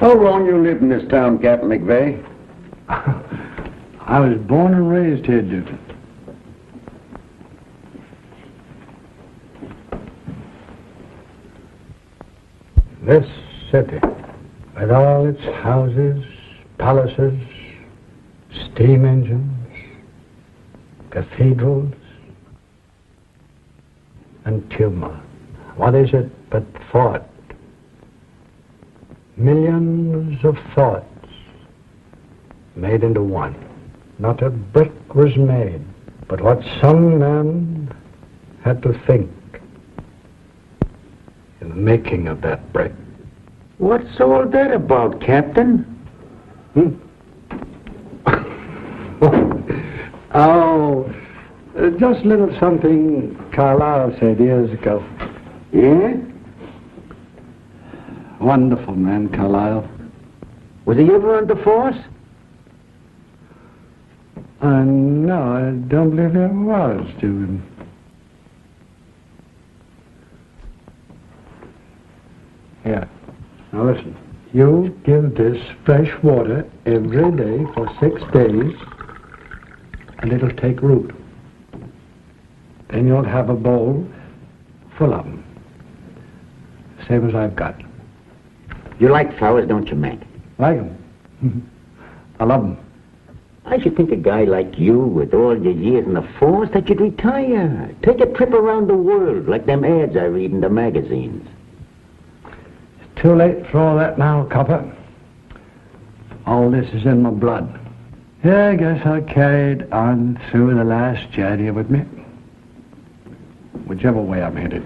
How long you lived in this town, Captain McVeigh? I was born and raised here, Duke. This city, with all its houses, palaces, steam engines, cathedrals, and tumor. What is it but thought? Millions of thoughts made into one. Not a brick was made, but what some man had to think in the making of that brick. What's all that about, Captain? Just a little something Carlyle said years ago. Yeah? Wonderful man, Carlyle. Was he ever on the force? No, I don't believe there was, Duke. Here. Now listen. You give this fresh water every day for 6 days, and it'll take root. Then you'll have a bowl full of them. Same as I've got. You like flowers, don't you, Mac? Like them. I love them. I should think a guy like you, with all your years in the force, that you'd retire. Take a trip around the world, like them ads I read in the magazines. It's too late for all that now, Copper. All this is in my blood. Yeah, I guess I carried on through the last journey with me. Whichever way I'm headed.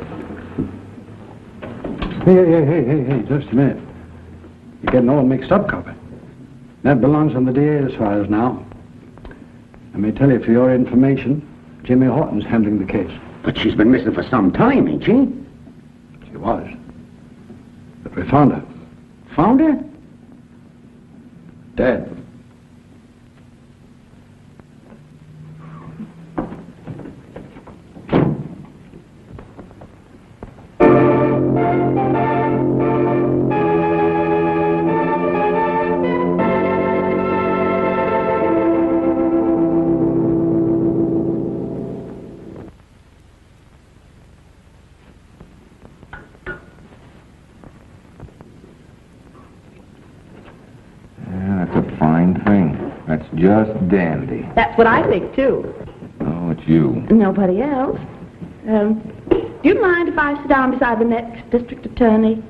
Hey, just a minute. You're getting all mixed up, Copper. That belongs on the DA's files now. Let me tell you, for your information, Jimmy Horton's handling the case. But she's been missing for some time, ain't she? She was. But we found her. Found her? Dead. Just dandy. That's what I think, too. Oh, it's you. Nobody else. Do you mind if I sit down beside the next district attorney?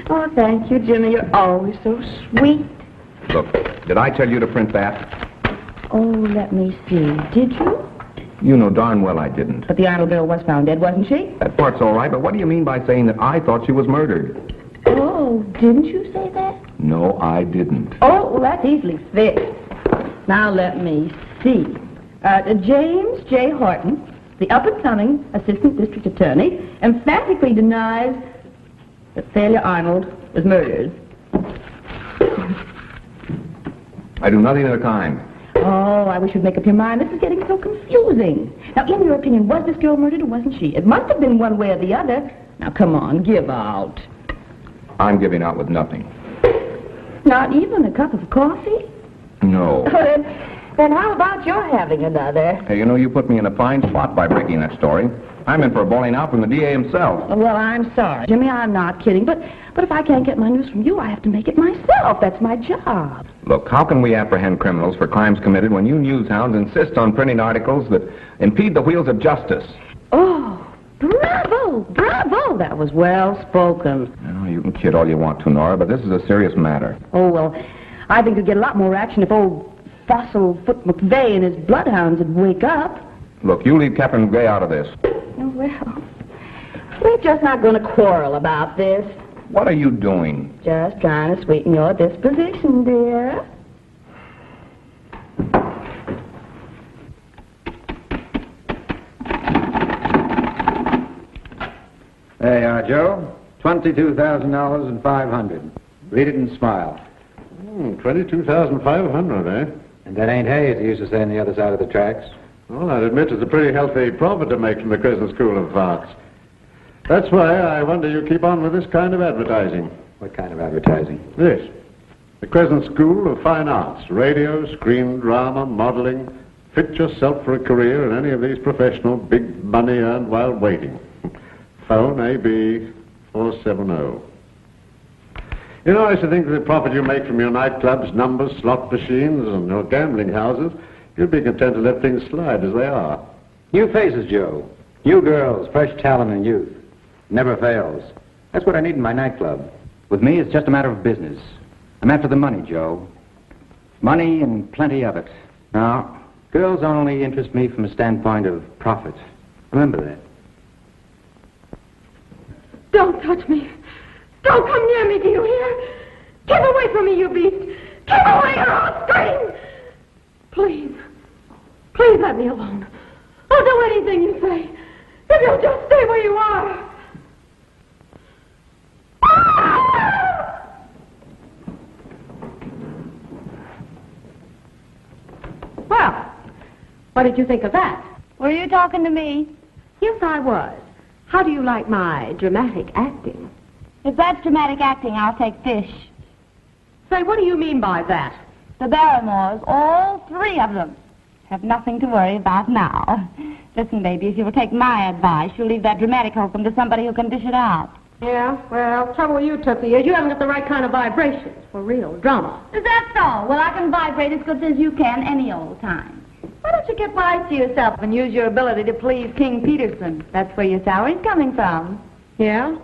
Oh, thank you, Jimmy. You're always so sweet. Look, did I tell you to print that? Oh, let me see. Did you? You know darn well I didn't. But the Arnold girl was found dead, wasn't she? That part's all right, but what do you mean by saying that I thought she was murdered? Oh, didn't you say that? No, I didn't. Oh, well, that's easily fixed. Now, let me see. James J. Horton, the up-and-coming assistant district attorney, emphatically denies that Thalia Arnold was murdered. I do nothing of the kind. Oh, I wish you'd make up your mind. This is getting so confusing. Now, in your opinion, was this girl murdered or wasn't she? It must have been one way or the other. Now, come on, give out. I'm giving out with nothing. Not even a cup of coffee? No. Then how about your having another? Hey, you know, you put me in a fine spot by breaking that story. I'm in for a bowling out from the DA himself. Well, I'm sorry, Jimmy, I'm not kidding. But if I can't get my news from you, I have to make it myself. That's my job. Look, how can we apprehend criminals for crimes committed when you newshounds insist on printing articles that impede the wheels of justice? Oh, bravo, bravo. That was well spoken. Oh, you can kid all you want to, Nora, but this is a serious matter. Oh, well, I think we'd get a lot more action if old Fossil-Foot McVeigh and his bloodhounds would wake up. Look, you leave Captain McVeigh out of this. Oh, well, we're just not going to quarrel about this. What are you doing? Just trying to sweeten your disposition, dear. There you are, Joe. $22,000 and $500. Read it and smile. 22,500, eh? And that ain't hay, as they used to say on the other side of the tracks. Well, I'd admit it's a pretty healthy profit to make from the Crescent School of Arts. That's why I wonder you keep on with this kind of advertising. What kind of advertising? This. The Crescent School of Fine Arts. Radio, screen, drama, modeling. Fit yourself for a career in any of these professional big money earned while waiting. Phone AB 470. You know, I used to think that the profit you make from your nightclubs, numbers, slot machines, and your gambling houses, you'd be content to let things slide as they are. New faces, Joe. New girls, fresh talent and youth. Never fails. That's what I need in my nightclub. With me, it's just a matter of business. I'm after the money, Joe. Money and plenty of it. Now, girls only interest me from a standpoint of profit. Remember that. Don't touch me. Don't come near me, do you hear? Keep away from me, you beast. Keep away or I'll scream. Please. Please let me alone. I'll do anything you say. If you'll just stay where you are. Well, what did you think of that? Were you talking to me? Yes, I was. How do you like my dramatic acting? If that's dramatic acting, I'll take fish. Say, what do you mean by that? The Barrymores, all three of them, have nothing to worry about now. Listen, baby, if you'll take my advice, you'll leave that dramatic hokum to somebody who can dish it out. Yeah, well, trouble with you, Tootsie, is you haven't got the right kind of vibrations for real drama. Is that so? Well, I can vibrate as good as you can any old time. Why don't you get wise to yourself and use your ability to please King Peterson? That's where your salary's coming from. Yeah?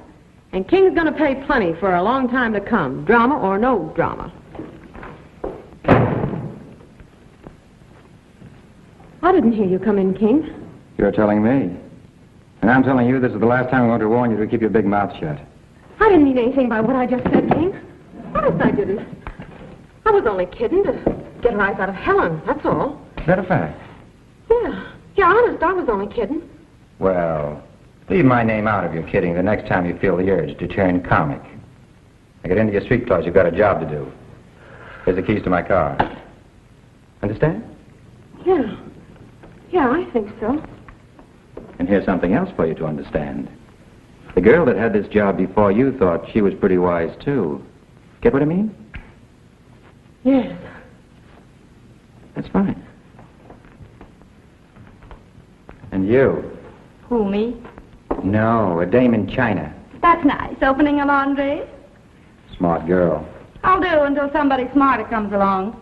And King's gonna pay plenty for a long time to come, drama or no drama. I didn't hear you come in, King. You're telling me. And I'm telling you this is the last time I'm going to warn you to keep your big mouth shut. I didn't mean anything by what I just said, King. Honest, I didn't. I was only kidding to get a rise out of Helen, that's all. Is that a fact? Yeah, honest, I was only kidding. Well, leave my name out of your kidding the next time you feel the urge to turn comic. Now get into your street clothes. You've got a job to do. Here's the keys to my car. Understand? Yeah, I think so. And here's something else for you to understand. The girl that had this job before you thought she was pretty wise, too. Get what I mean? Yes. That's fine. And you? Who, me? No, a dame in China. That's nice. Opening a laundry? Smart girl. I'll do until somebody smarter comes along.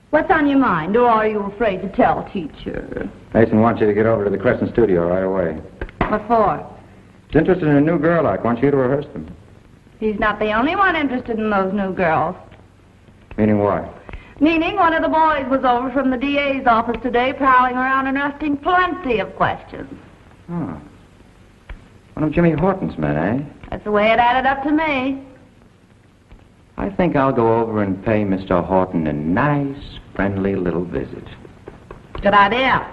What's on your mind, or are you afraid to tell, teacher? Mason wants you to get over to the Crescent studio right away. What for? He's interested in a new girl. I want you to rehearse them. He's not the only one interested in those new girls. Meaning what? Meaning one of the boys was over from the DA's office today prowling around and asking plenty of questions. Oh. One of Jimmy Horton's men, eh? That's the way it added up to me. I think I'll go over and pay Mr. Horton a nice, friendly little visit. Good idea.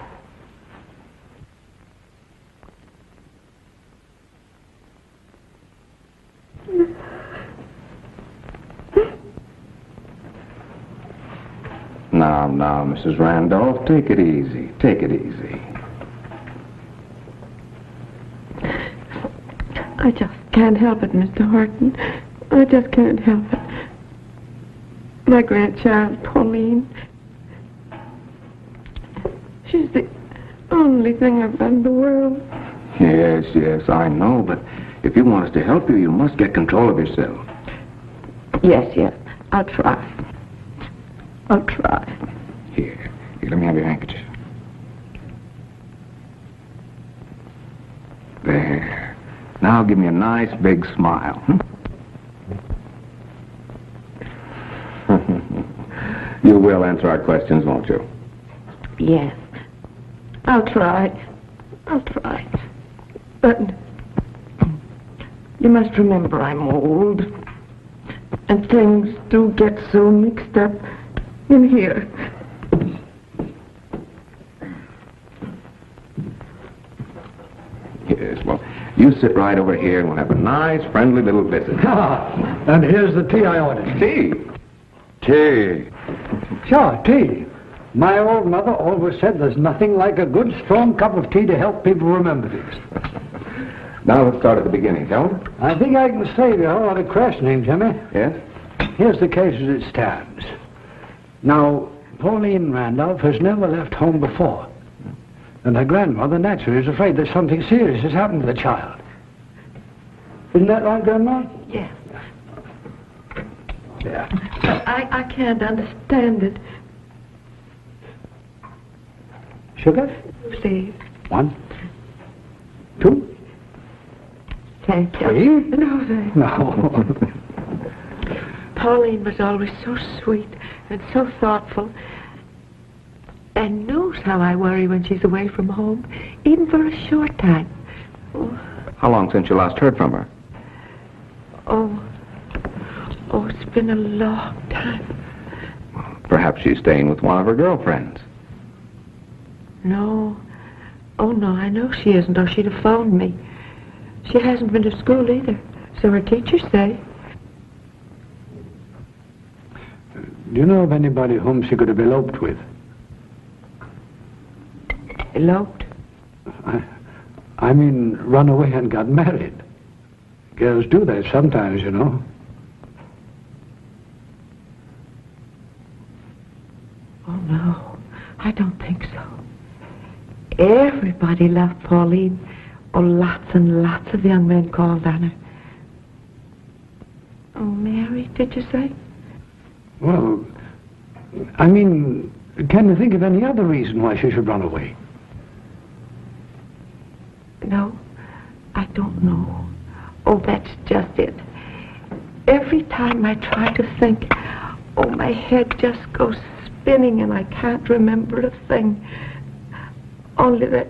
Now, Mrs. Randolph, take it easy. Take it easy. I just can't help it, Mr. Horton. I just can't help it. My grandchild, Pauline. She's the only thing I've got in the world. Yes, I know, but if you want us to help you, you must get control of yourself. Yes, I'll try. I'll try. Here, let me have your handkerchief. There. Now give me a nice big smile. You will answer our questions, won't you? Yes. I'll try. But you must remember I'm old. And things do get so mixed up in here. Yes, well, you sit right over here and we'll have a nice, friendly little visit. And here's the tea I ordered. Tea? Tea. Sure, tea. My old mother always said there's nothing like a good, strong cup of tea to help people remember things. Now let's start at the beginning, shall we? I think I can save you a whole lot of questioning, Jimmy. Yes? Here's the case as it stands. Now, Pauline Randolph has never left home before. And her grandmother naturally is afraid that something serious has happened to the child. Isn't that right, Grandma? Yes. Yeah. I can't understand it. Sugar? Please. 1, 2, Thank you. 3. No, thank No. Pauline was always so sweet and so thoughtful, and knows how I worry when she's away from home, even for a short time. How long since you last heard from her? Oh, it's been a long time. Perhaps she's staying with one of her girlfriends. No. Oh, no, I know she isn't, or she'd have phoned me. She hasn't been to school either, so her teachers say. Do you know of anybody whom she could have eloped with? Eloped? I mean, run away and got married. Girls do that sometimes, you know. Oh, no, I don't think so. Everybody loved Pauline. Oh, lots and lots of young men called on her. Oh, Mary, did you say? Well, I mean, can you think of any other reason why she should run away? No, I don't know. Oh, that's just it. Every time I try to think, oh, my head just goes spinning and I can't remember a thing. Only that,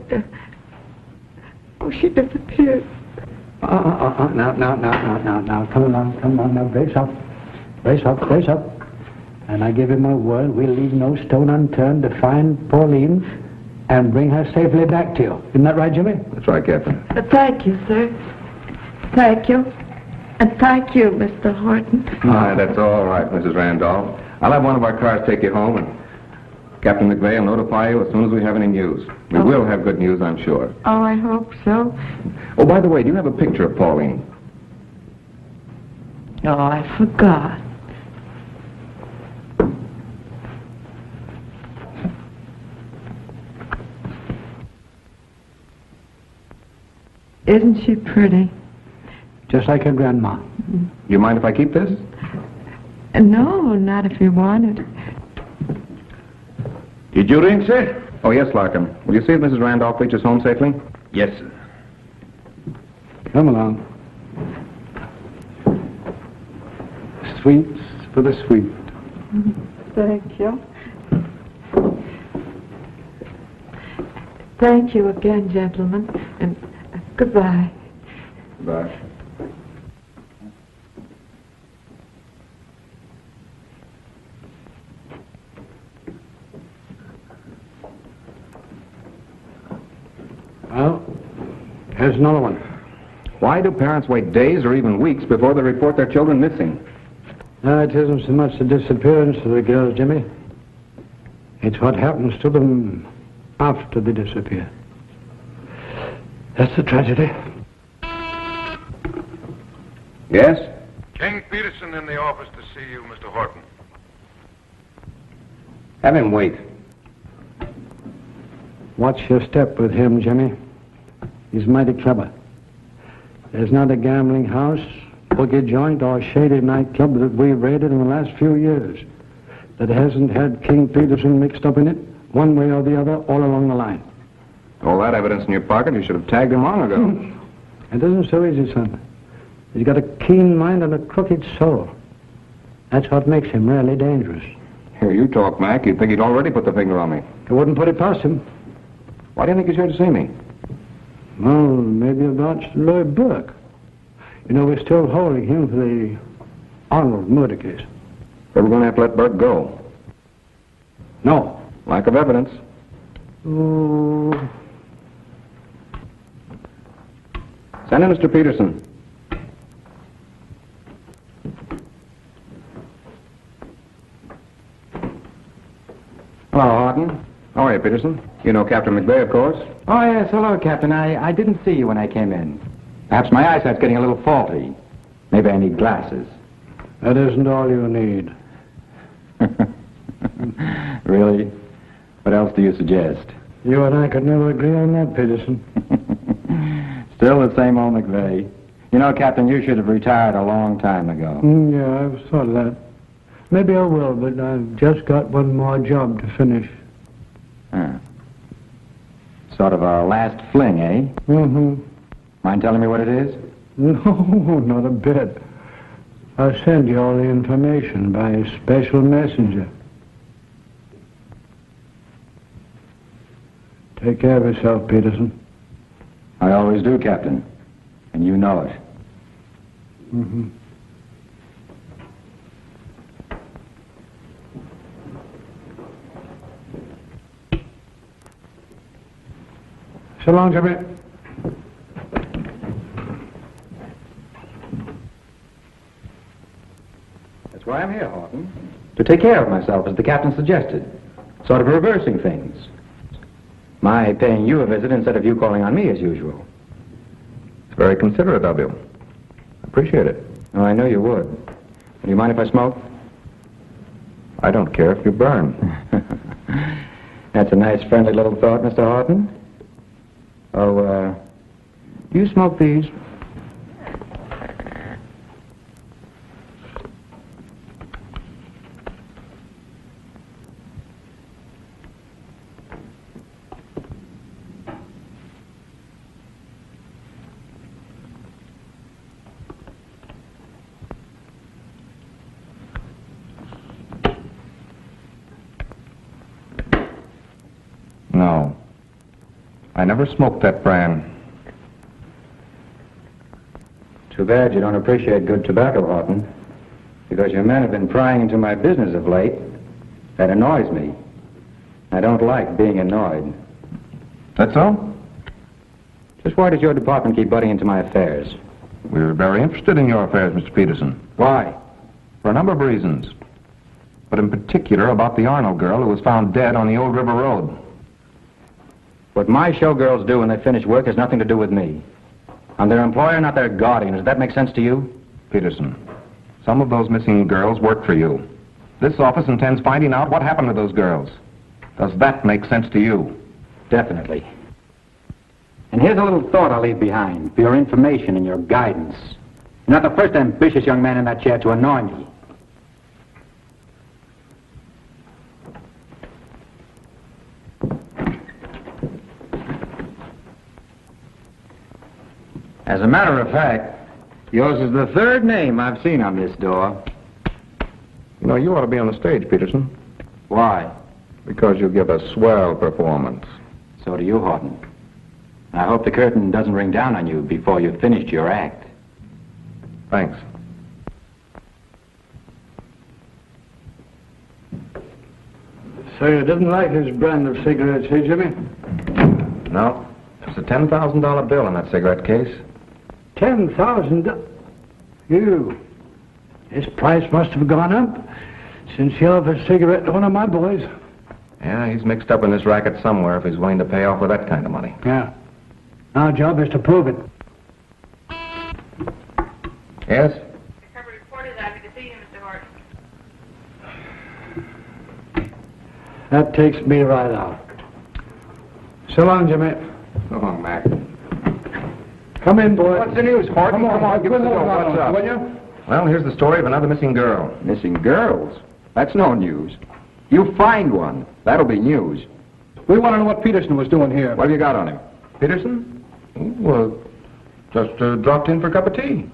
she disappeared. Now, come on, now, brace up. And I give you my word, we'll leave no stone unturned to find Pauline and bring her safely back to you. Isn't that right, Jimmy? That's right, Captain. Thank you, sir. Thank you. And thank you, Mr. Horton. That's all right, Mrs. Randolph. I'll have one of our cars take you home, and Captain McVeigh will notify you as soon as we have any news. We will have good news, I'm sure. Oh, I hope so. Oh, by the way, do you have a picture of Pauline? Oh, I forgot. Isn't she pretty? Just like her grandma. Do you mind if I keep this? No, not if you wanted. Did you ring, sir? Oh, yes, Larkin. Will you see if Mrs. Randolph reaches home safely? Yes, sir. Come along. Sweets for the sweet. Thank you. Thank you again, gentlemen, and goodbye. Goodbye. Well, here's another one. Why do parents wait days or even weeks before they report their children missing? It isn't so much the disappearance of the girls, Jimmy. It's what happens to them after they disappear. That's the tragedy. Yes? King Peterson in the office to see you, Mr. Horton. Have him wait. Watch your step with him, Jimmy. He's mighty clever. There's not a gambling house, boogie joint, or shady nightclub that we've raided in the last few years that hasn't had King Peterson mixed up in it, one way or the other, all along the line. All that evidence in your pocket, you should have tagged him long ago. It isn't so easy, son. He's got a keen mind and a crooked soul. That's what makes him really dangerous. Here, you talk, Mac. You'd think he'd already put the finger on me. I wouldn't put it past him. Why do you think he's here to see me? Well, maybe about Lloyd Burke. You know, we're still holding him for the Arnold murder case. But we're going to have to let Burke go. No. Lack of evidence. Oh. Send in Mr. Peterson. Hello, Horton. How are you, Peterson? You know Captain McVeigh, of course. Oh, yes. Hello, Captain. I didn't see you when I came in. Perhaps my eyesight's getting a little faulty. Maybe I need glasses. That isn't all you need. Really? What else do you suggest? You and I could never agree on that, Peterson. Still the same old McVeigh. You know, Captain, you should have retired a long time ago. Yeah, I've thought of that. Maybe I will, but I've just got one more job to finish. Sort of a last fling, eh? Mm-hmm. Mind telling me what it is? No, not a bit. I'll send you all the information by a special messenger. Take care of yourself, Peterson. I always do, Captain. And you know it. Mm-hmm. So long, Jimmy. That's why I'm here, Horton. To take care of myself, as the captain suggested. Sort of reversing things. My paying you a visit instead of you calling on me as usual. It's very considerate of you. Appreciate it. Oh, I know you would. Do you mind if I smoke? I don't care if you burn. That's a nice, friendly little thought, Mr. Horton. Oh, do you smoke these? No. I never smoked that brand. Too bad you don't appreciate good tobacco, Horton. Because your men have been prying into my business of late. That annoys me. I don't like being annoyed. That's all? Just why does your department keep butting into my affairs? We're very interested in your affairs, Mr. Peterson. Why? For a number of reasons. But in particular about the Arnold girl who was found dead on the Old River Road. What my showgirls do when they finish work has nothing to do with me. I'm their employer, not their guardian. Does that make sense to you? Peterson, some of those missing girls work for you. This office intends finding out what happened to those girls. Does that make sense to you? Definitely. And here's a little thought I'll leave behind for your information and your guidance. You're not the first ambitious young man in that chair to annoy me. As a matter of fact, yours is the third name I've seen on this door. You know, you ought to be on the stage, Peterson. Why? Because you give a swell performance. So do you, Horton. I hope the curtain doesn't ring down on you before you've finished your act. Thanks. So you didn't like his brand of cigarettes, hey, Jimmy? No. There's a $10,000 bill in that cigarette case. $10,000? You. His price must have gone up since he offered a cigarette to one of my boys. Yeah, he's mixed up in this racket somewhere if he's willing to pay off with that kind of money. Yeah. Our job is to prove it. Yes? Recovery report is happy to see you, Mr. Horton. That takes me right out. So long, Jimmy. So long, Mac. Come in, boy. What's the news, Horton? Come on, give us the dough. What's up? Will you? Well, here's the story of another missing girl. Missing girls? That's no news. You find one. That'll be news. We want to know what Peterson was doing here. What have you got on him? Peterson? Well, just dropped in for a cup of tea.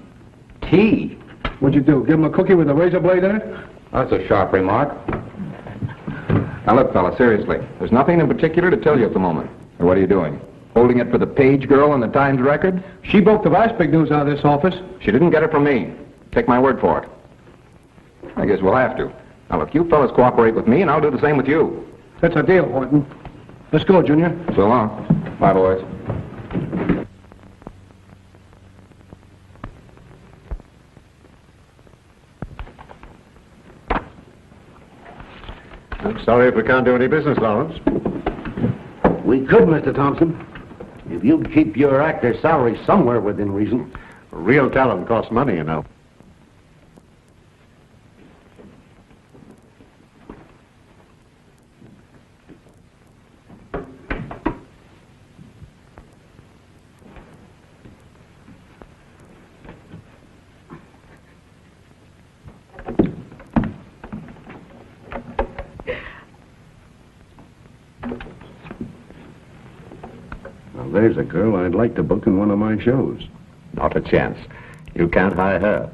Tea? What'd you do? Give him a cookie with a razor blade in it? That's a sharp remark. Now, look, fella, seriously. There's nothing in particular to tell you at the moment. Or what are you doing? Holding it for the page girl in the Times Record? She broke the last big news out of this office. She didn't get it from me. Take my word for it. I guess we'll have to. Now, look, you fellas cooperate with me, and I'll do the same with you. That's a deal, Horton. Let's go, Junior. So long. Bye, boys. I'm sorry if we can't do any business, Lawrence. We could, Mr. Thompson. If if you'd keep your actor's salary somewhere within reason. Real talent costs money, you know. Well, there's a girl I'd like to book in one of my shows. Not a chance. You can't hire her.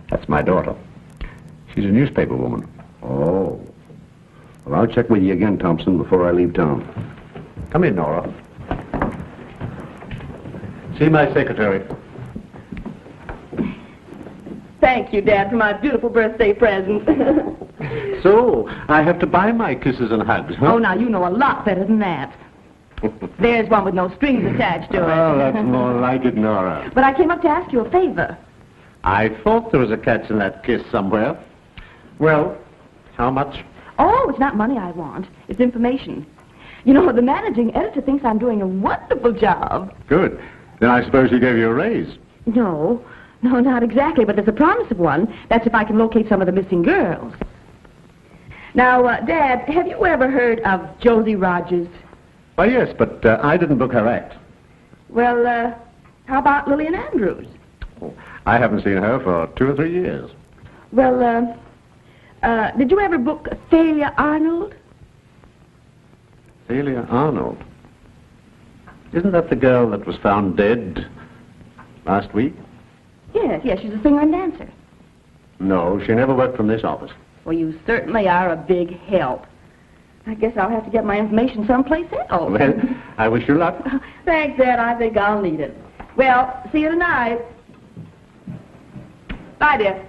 That's my daughter. She's a newspaper woman. Oh. Well, I'll check with you again, Thompson, before I leave town. Come in, Nora. See my secretary. Thank you, Dad, for my beautiful birthday present. So, I have to buy my kisses and hugs, huh? Oh, now, you know a lot better than that. There's one with no strings attached to it. Oh, that's more like it, Nora. But I came up to ask you a favor. I thought there was a catch in that kiss somewhere. Well, how much? Oh, it's not money I want. It's information. You know, the managing editor thinks I'm doing a wonderful job. Good. Then I suppose he gave you a raise. No, not exactly, but there's a promise of one. That's if I can locate some of the missing girls. Now, Dad, have you ever heard of Josie Rogers? Why, yes, but I didn't book her act. Well, how about Lillian Andrews? Oh, I haven't seen her for 2 or 3 years. Well, did you ever book Thalia Arnold? Thalia Arnold? Isn't that the girl that was found dead last week? Yes, she's a singer and dancer. No, she never worked from this office. Well, you certainly are a big help. I guess I'll have to get my information someplace else. Well, I wish you luck. Thanks, Dad. I think I'll need it. Well, see you tonight. Bye, dear.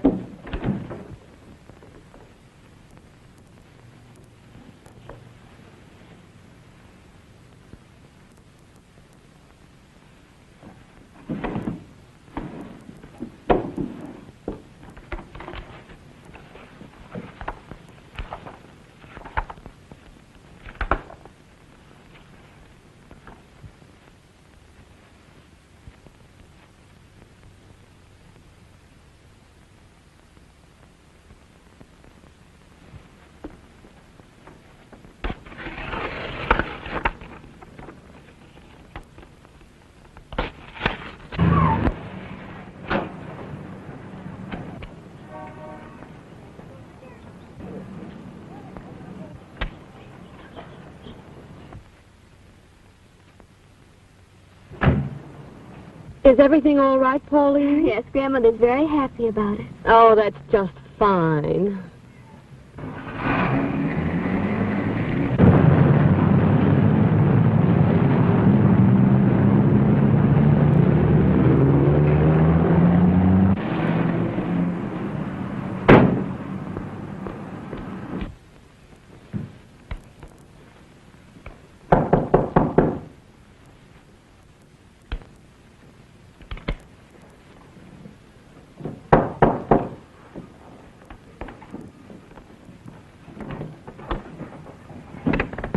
Is everything all right, Pauline? Yes, Grandmother's very happy about it. Oh, that's just fine.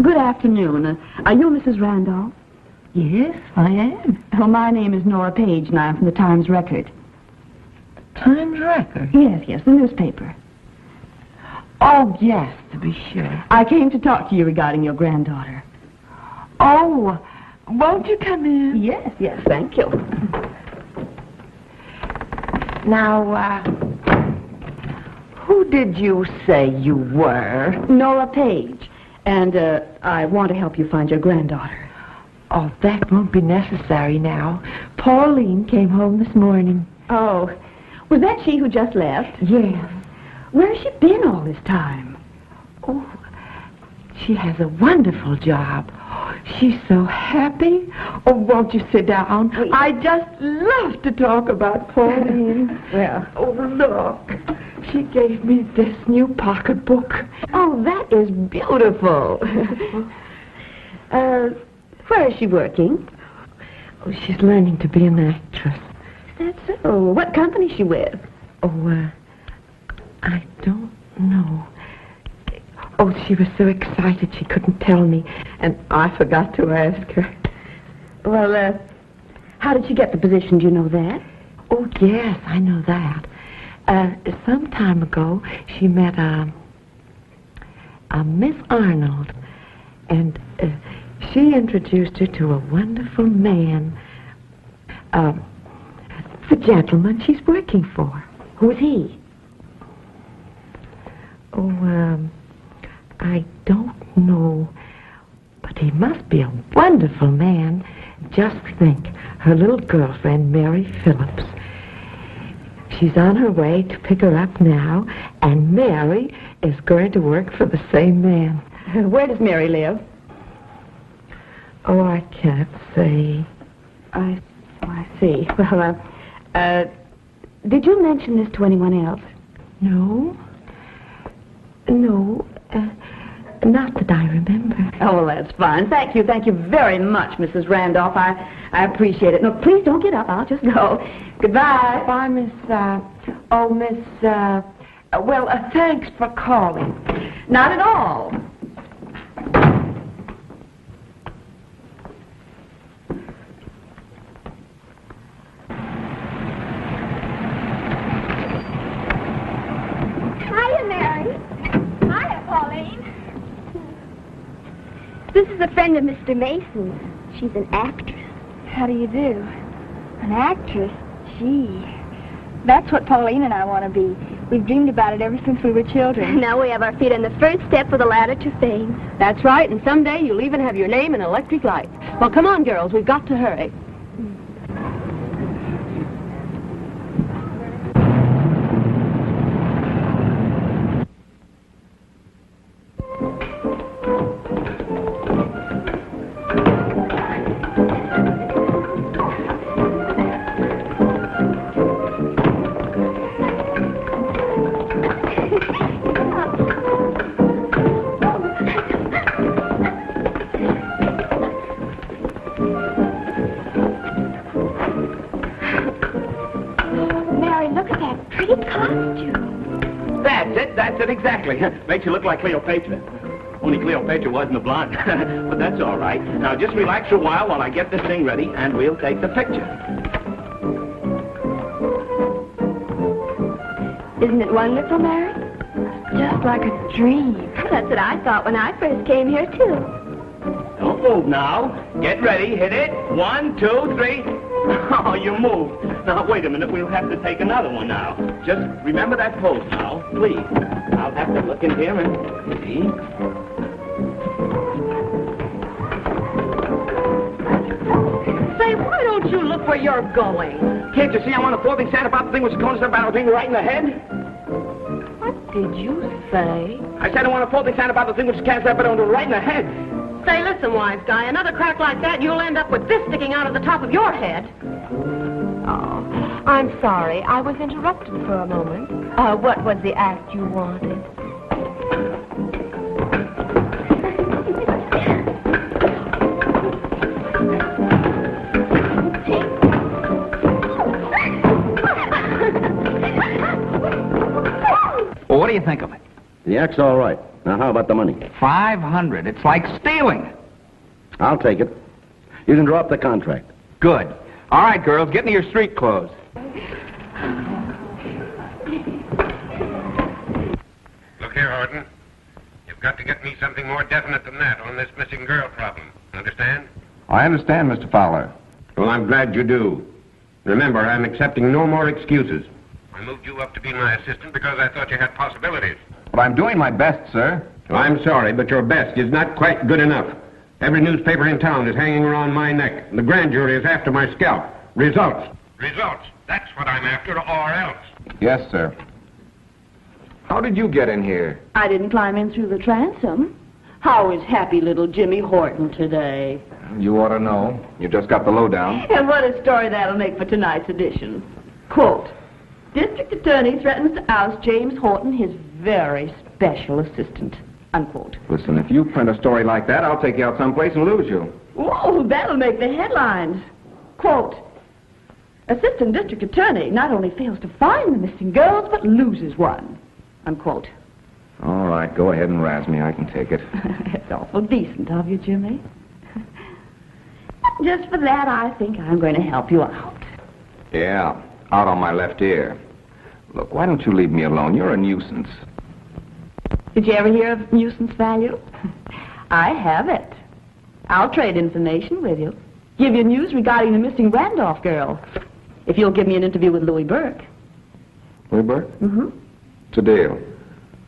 Good afternoon. Are you Mrs. Randolph? Yes, I am. Oh, my name is Nora Page, and I'm from the Times Record. Times Record? Yes, the newspaper. Oh, yes, to be sure. I came to talk to you regarding your granddaughter. Oh, won't you come in? Yes, thank you. Now, who did you say you were? Nora Page. And, I want to help you find your granddaughter. Oh, that won't be necessary now. Pauline came home this morning. Oh, was that she who just left? Yes. Where's she been all this time? Oh, she has a wonderful job. She's so happy. Oh, won't you sit down? Wait. I just love to talk about Pauline. Well. Oh, look. She gave me this new pocketbook. Oh, that is beautiful. Where is she working? Oh, she's learning to be an actress. That's so. What company is she with? Oh, I don't know. Oh, she was so excited she couldn't tell me, and I forgot to ask her. Well, how did she get the position? Do you know that? Oh, yes, I know that. Some time ago, she met a Miss Arnold, and she introduced her to a wonderful man, the gentleman she's working for. Who's he? Oh, I don't know, but he must be a wonderful man. Just think, her little girlfriend, Mary Phillips. She's on her way to pick her up now, and Mary is going to work for the same man. Where does Mary live? Oh, I can't say. I see. Well, did you mention this to anyone else? No. No, not that I remember. Oh, well, that's fine. Thank you very much, Mrs. Randolph. I appreciate it. No, please don't get up. I'll just go. Goodbye. Bye, Miss, thanks for calling. Not at all. Hiya, Mary. Hiya, Pauline. This is a friend of Mr. Mason's. She's an actress. How do you do? An actress? Gee. That's what Pauline and I want to be. We've dreamed about it ever since we were children. Now we have our feet on the first step of the ladder to fame. That's right, and someday you'll even have your name in electric lights. Well, come on, girls, we've got to hurry. That's it, exactly. Makes you look like Cleopatra. Only Cleopatra wasn't a blonde. But that's all right. Now, just relax for a while I get this thing ready, and we'll take the picture. Isn't it wonderful, Mary? Just like a dream. That's what I thought when I first came here, too. Don't move now. Get ready. Hit it. 1, 2, 3. Oh, you moved. Now, wait a minute. We'll have to take another one now. Just remember that pose now, please. I'll have to look in here and see. Say, why don't you look where you're going? Can't you see I want to floating sand about the thing which is going to about the thing right in the head? What did you say? I said I want to floating sand about the thing which can't wrap it on right in the head. Say, listen, wise guy, another crack like that, you'll end up with this sticking out of the top of your head. Oh, I'm sorry. I was interrupted for a moment. What was the act you wanted? Well, what do you think of it? The act's all right. Now, how about the money? 500. It's like stealing. I'll take it. You can drop the contract. Good. All right, girls, get into your street clothes. Look here, Horton. You've got to get me something more definite than that on this missing girl problem. Understand? I understand, Mr. Fowler. Well, I'm glad you do. Remember, I'm accepting no more excuses. I moved you up to be my assistant because I thought you had possibilities. But I'm doing my best, sir. Well, I'm sorry, but your best is not quite good enough. Every newspaper in town is hanging around my neck. The grand jury is after my scalp. Results. Results. That's what I'm after, or else. Yes, sir. How did you get in here? I didn't climb in through the transom. How is happy little Jimmy Horton today? You ought to know. You just got the lowdown. And what a story that'll make for tonight's edition. Quote, District Attorney threatens to oust James Horton, his very special assistant. Unquote. Listen, if you print a story like that, I'll take you out someplace and lose you. Whoa, that'll make the headlines. Quote, Assistant District Attorney not only fails to find the missing girls, but loses one. Unquote. All right, go ahead and razz me. I can take it. It's awful decent of you, Jimmy. Just for that, I think I'm going to help you out. Yeah, out on my left ear. Look, why don't you leave me alone? You're a nuisance. Did you ever hear of nuisance value? I have it. I'll trade information with you. Give you news regarding the missing Randolph girl. If you'll give me an interview with Louis Burke. Louis Burke? Mm-hmm. It's a deal.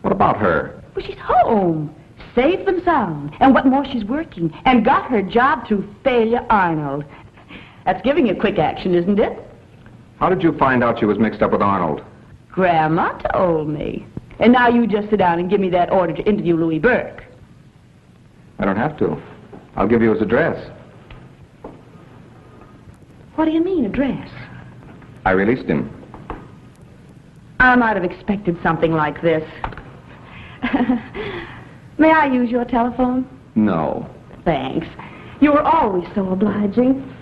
What about her? Well, she's home. Safe and sound. And what more, she's working. And got her job through Thalia Arnold. That's giving you quick action, isn't it? How did you find out she was mixed up with Arnold? Grandma told me. And now you just sit down and give me that order to interview Louis Burke. I don't have to. I'll give you his address. What do you mean, address? I released him. I might have expected something like this. May I use your telephone? No. Thanks. You were always so obliging.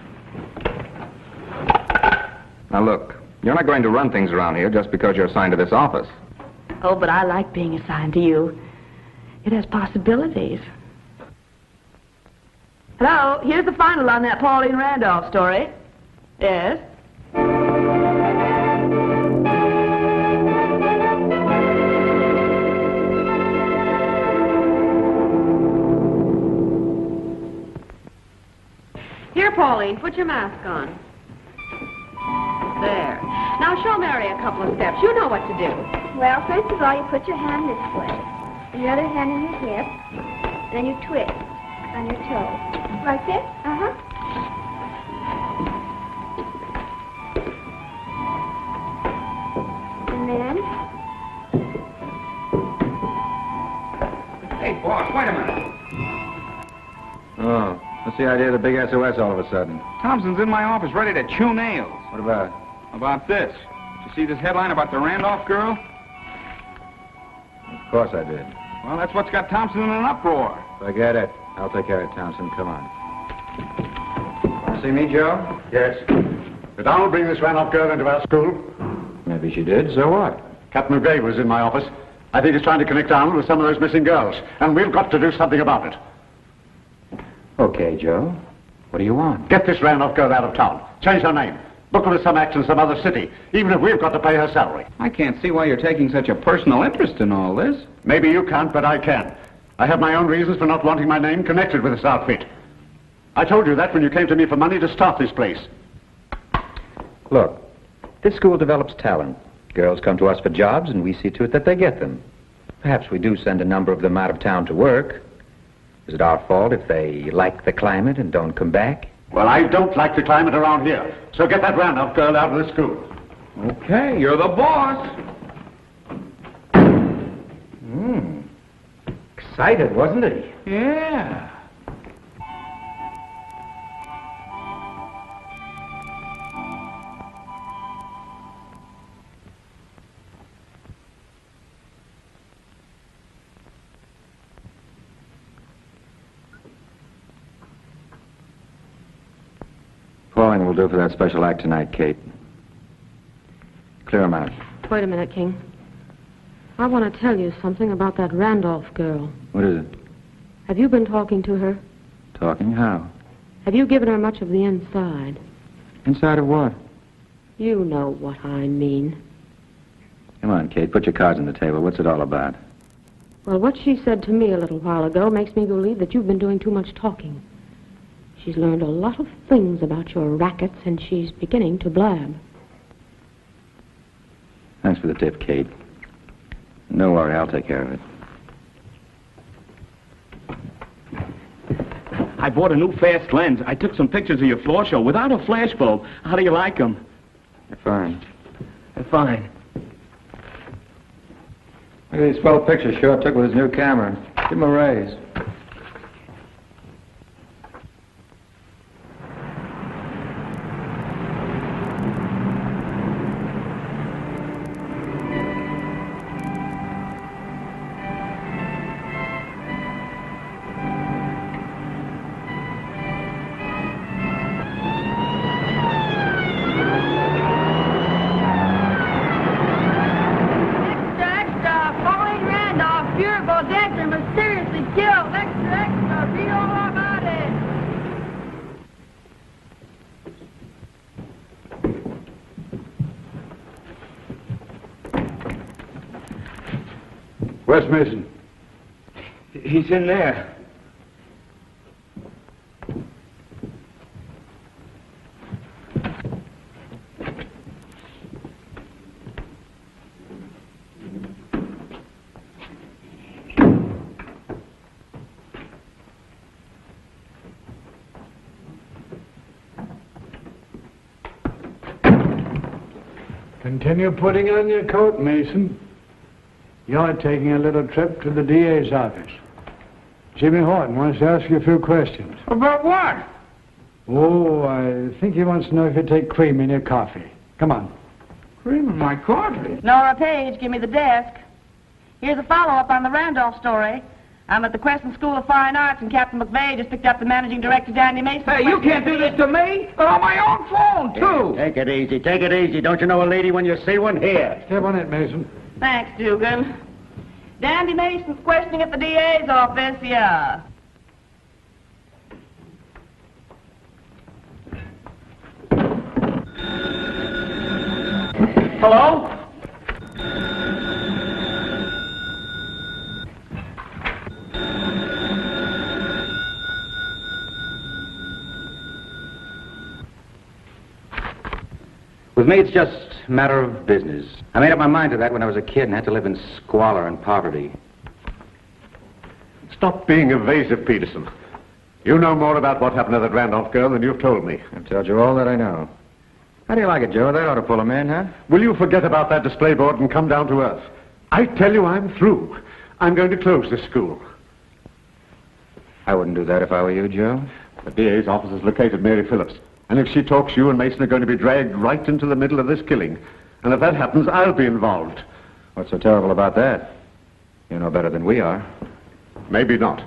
Now look, you're not going to run things around here just because you're assigned to this office. Oh, but I like being assigned to you. It has possibilities. Hello, here's the final on that Pauline Randolph story. Yes? Here, Pauline, put your mask on. There. Now show Mary a couple of steps. You know what to do. Well, first of all, you put your hand this way, and your other hand on your hip, and then you twist on your toe. Like this? Uh-huh. And then... Hey, boss, wait a minute. Oh, what's the idea of the big SOS all of a sudden? Thompson's in my office ready to chew nails. What about? About this. Did you see this headline about the Randolph girl? Of course I did. Well, that's what's got Thompson in an uproar. Forget it. I'll take care of Thompson. Come on. Want to see me, Joe? Yes. Did Arnold bring this Randolph girl into our school? Maybe she did. So what? Captain McVeigh was in my office. I think he's trying to connect Arnold with some of those missing girls. And we've got to do something about it. Okay, Joe. What do you want? Get this Randolph girl out of town. Change her name. Book her with some act in some other city, even if we've got to pay her salary. I can't see why you're taking such a personal interest in all this. Maybe you can't, but I can. I have my own reasons for not wanting my name connected with this outfit. I told you that when you came to me for money to start this place. Look, this school develops talent. Girls come to us for jobs, and we see to it that they get them. Perhaps we do send a number of them out of town to work. Is it our fault if they like the climate and don't come back? Well, I don't like the climate around here. So get that Randolph girl out of the school. Okay, you're the boss. Excited, wasn't he? Yeah. Pauline will do for that special act tonight, Kate. Clear him out. Wait a minute, King. I want to tell you something about that Randolph girl. What is it? Have you been talking to her? Talking? How? Have you given her much of the inside? Inside of what? You know what I mean. Come on, Kate. Put your cards on the table. What's it all about? Well, what she said to me a little while ago makes me believe that you've been doing too much talking. She's learned a lot of things about your rackets, and she's beginning to blab. Thanks for the tip, Kate. No worry, I'll take care of it. I bought a new fast lens. I took some pictures of your floor show without a flash bulb. How do you like them? They're fine. They're fine. Look at these swell pictures Short took with his new camera. Give him a raise. Pauline Randolph, beautiful dancer, mysteriously killed. Where's Mason? He's in there. Continue putting on your coat, Mason. You're taking a little trip to the DA's office. Jimmy Horton wants to ask you a few questions. About what? Oh, I think he wants to know if you take cream in your coffee. Come on. Cream in my coffee? Nora Page, give me the desk. Here's a follow-up on the Randolph story. I'm at the Crescent School of Fine Arts, and Captain McVeigh just picked up the managing director, Danny Mason. Hey, you can't do this to me! But on my own phone, too! Take it easy, take it easy. Don't you know a lady when you see one? Here. Step on it, Mason. Thanks, Dugan. Dandy Mason's questioning at the DA's office, yeah. Hello? With me, it's just a matter of business. I made up my mind to that when I was a kid and had to live in squalor and poverty. Stop being evasive, Peterson. You know more about what happened to that Randolph girl than you've told me. I've told you all that I know. How do you like it, Joe? That ought to pull him in, huh? Will you forget about that display board and come down to earth? I tell you I'm through. I'm going to close this school. I wouldn't do that if I were you, Joe. The DA's office has located Mary Phillips. And if she talks, you and Mason are going to be dragged right into the middle of this killing. And if that happens, I'll be involved. What's so terrible about that? You know better than we are. Maybe not.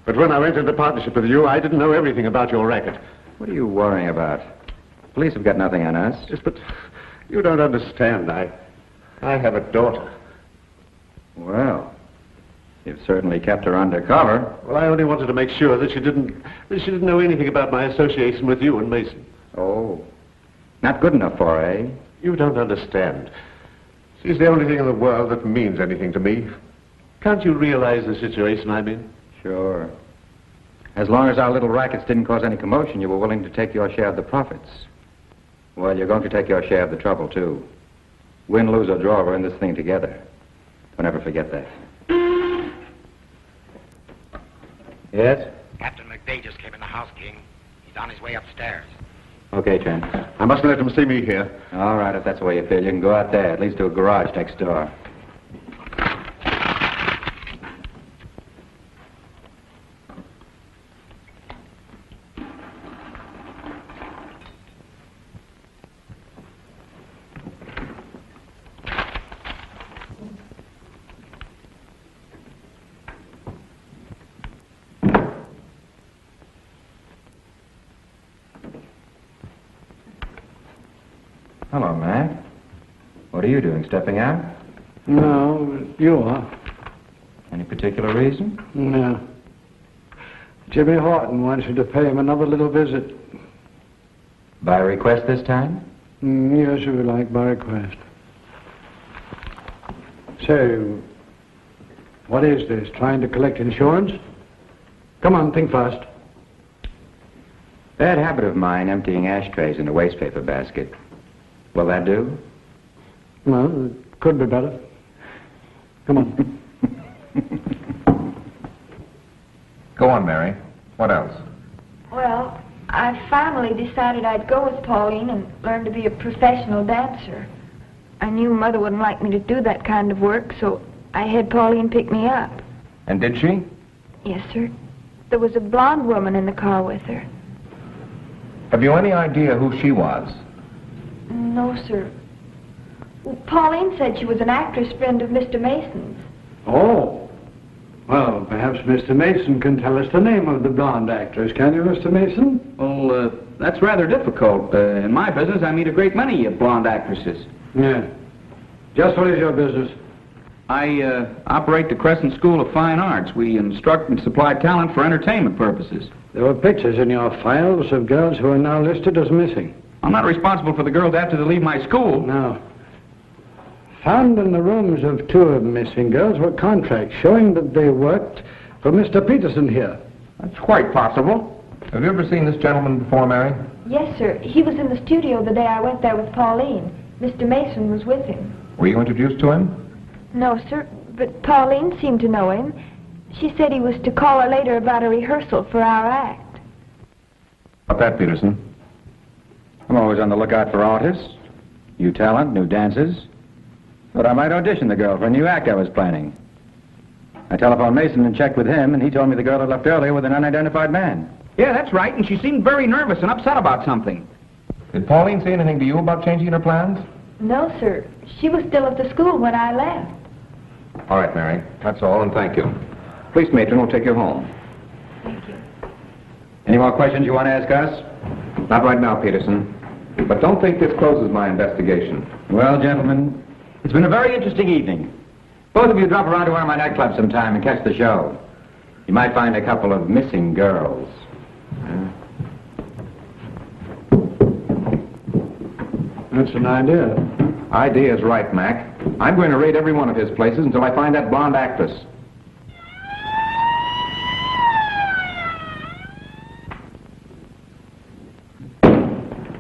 But when I went into partnership with you, I didn't know everything about your racket. What are you worrying about? Police have got nothing on us. Yes, but you don't understand. I have a daughter. Well, you've certainly kept her undercover. Well, I only wanted to make sure that she didn't know anything about my association with you and Mason. Oh, not good enough for her, eh? You don't understand. She's the only thing in the world that means anything to me. Can't you realize the situation I'm in? Sure. As long as our little rackets didn't cause any commotion, you were willing to take your share of the profits. Well, you're going to take your share of the trouble, too. Win, lose, or draw, we're in this thing together. Don't ever forget that. Yes? Captain McVeigh just came in the house, King. He's on his way upstairs. Okay, Chen. I mustn't let him see me here. All right, if that's the way you feel, you can go out there, at least to a garage next door. Hello, Mac. What are you doing, stepping out? No, you are. Any particular reason? No. Jimmy Horton wants you to pay him another little visit. By request this time? Yes, if you like, by request. So, what is this? Trying to collect insurance? Come on, think fast. Bad habit of mine, emptying ashtrays in a waste paper basket. Will that do? Well, it could be better. Come on. Go on, Mary. What else? Well, I finally decided I'd go with Pauline and learn to be a professional dancer. I knew Mother wouldn't like me to do that kind of work, so I had Pauline pick me up. And did she? Yes, sir. There was a blonde woman in the car with her. Have you any idea who she was? No, sir. Well, Pauline said she was an actress friend of Mr. Mason's. Oh. Well, perhaps Mr. Mason can tell us the name of the blonde actress. Can you, Mr. Mason? Well, that's rather difficult. In my business, I meet a great many blonde actresses. Yeah. Just what is your business? I operate the Crescent School of Fine Arts. We instruct and supply talent for entertainment purposes. There were pictures in your files of girls who are now listed as missing. I'm not responsible for the girls after they leave my school. No. Found in the rooms of two of the missing girls were contracts showing that they worked for Mr. Peterson here. That's quite possible. Have you ever seen this gentleman before, Mary? Yes, sir. He was in the studio the day I went there with Pauline. Mr. Mason was with him. Were you introduced to him? No, sir, but Pauline seemed to know him. She said he was to call her later about a rehearsal for our act. About that, Peterson? I'm always on the lookout for artists. New talent, new dances. Thought I might audition the girl for a new act I was planning. I telephoned Mason and checked with him, and he told me the girl had left earlier with an unidentified man. Yeah, that's right, and she seemed very nervous and upset about something. Did Pauline say anything to you about changing her plans? No, sir. She was still at the school when I left. All right, Mary. That's all, and thank you. Police matron will take you home. Thank you. Any more questions you want to ask us? Not right now, Peterson. But don't think this closes my investigation. Well, gentlemen, it's been a very interesting evening. Both of you drop around to one of my nightclubs sometime and catch the show. You might find a couple of missing girls. That's an idea. Idea's right, Mac. I'm going to raid every one of his places until I find that blonde actress.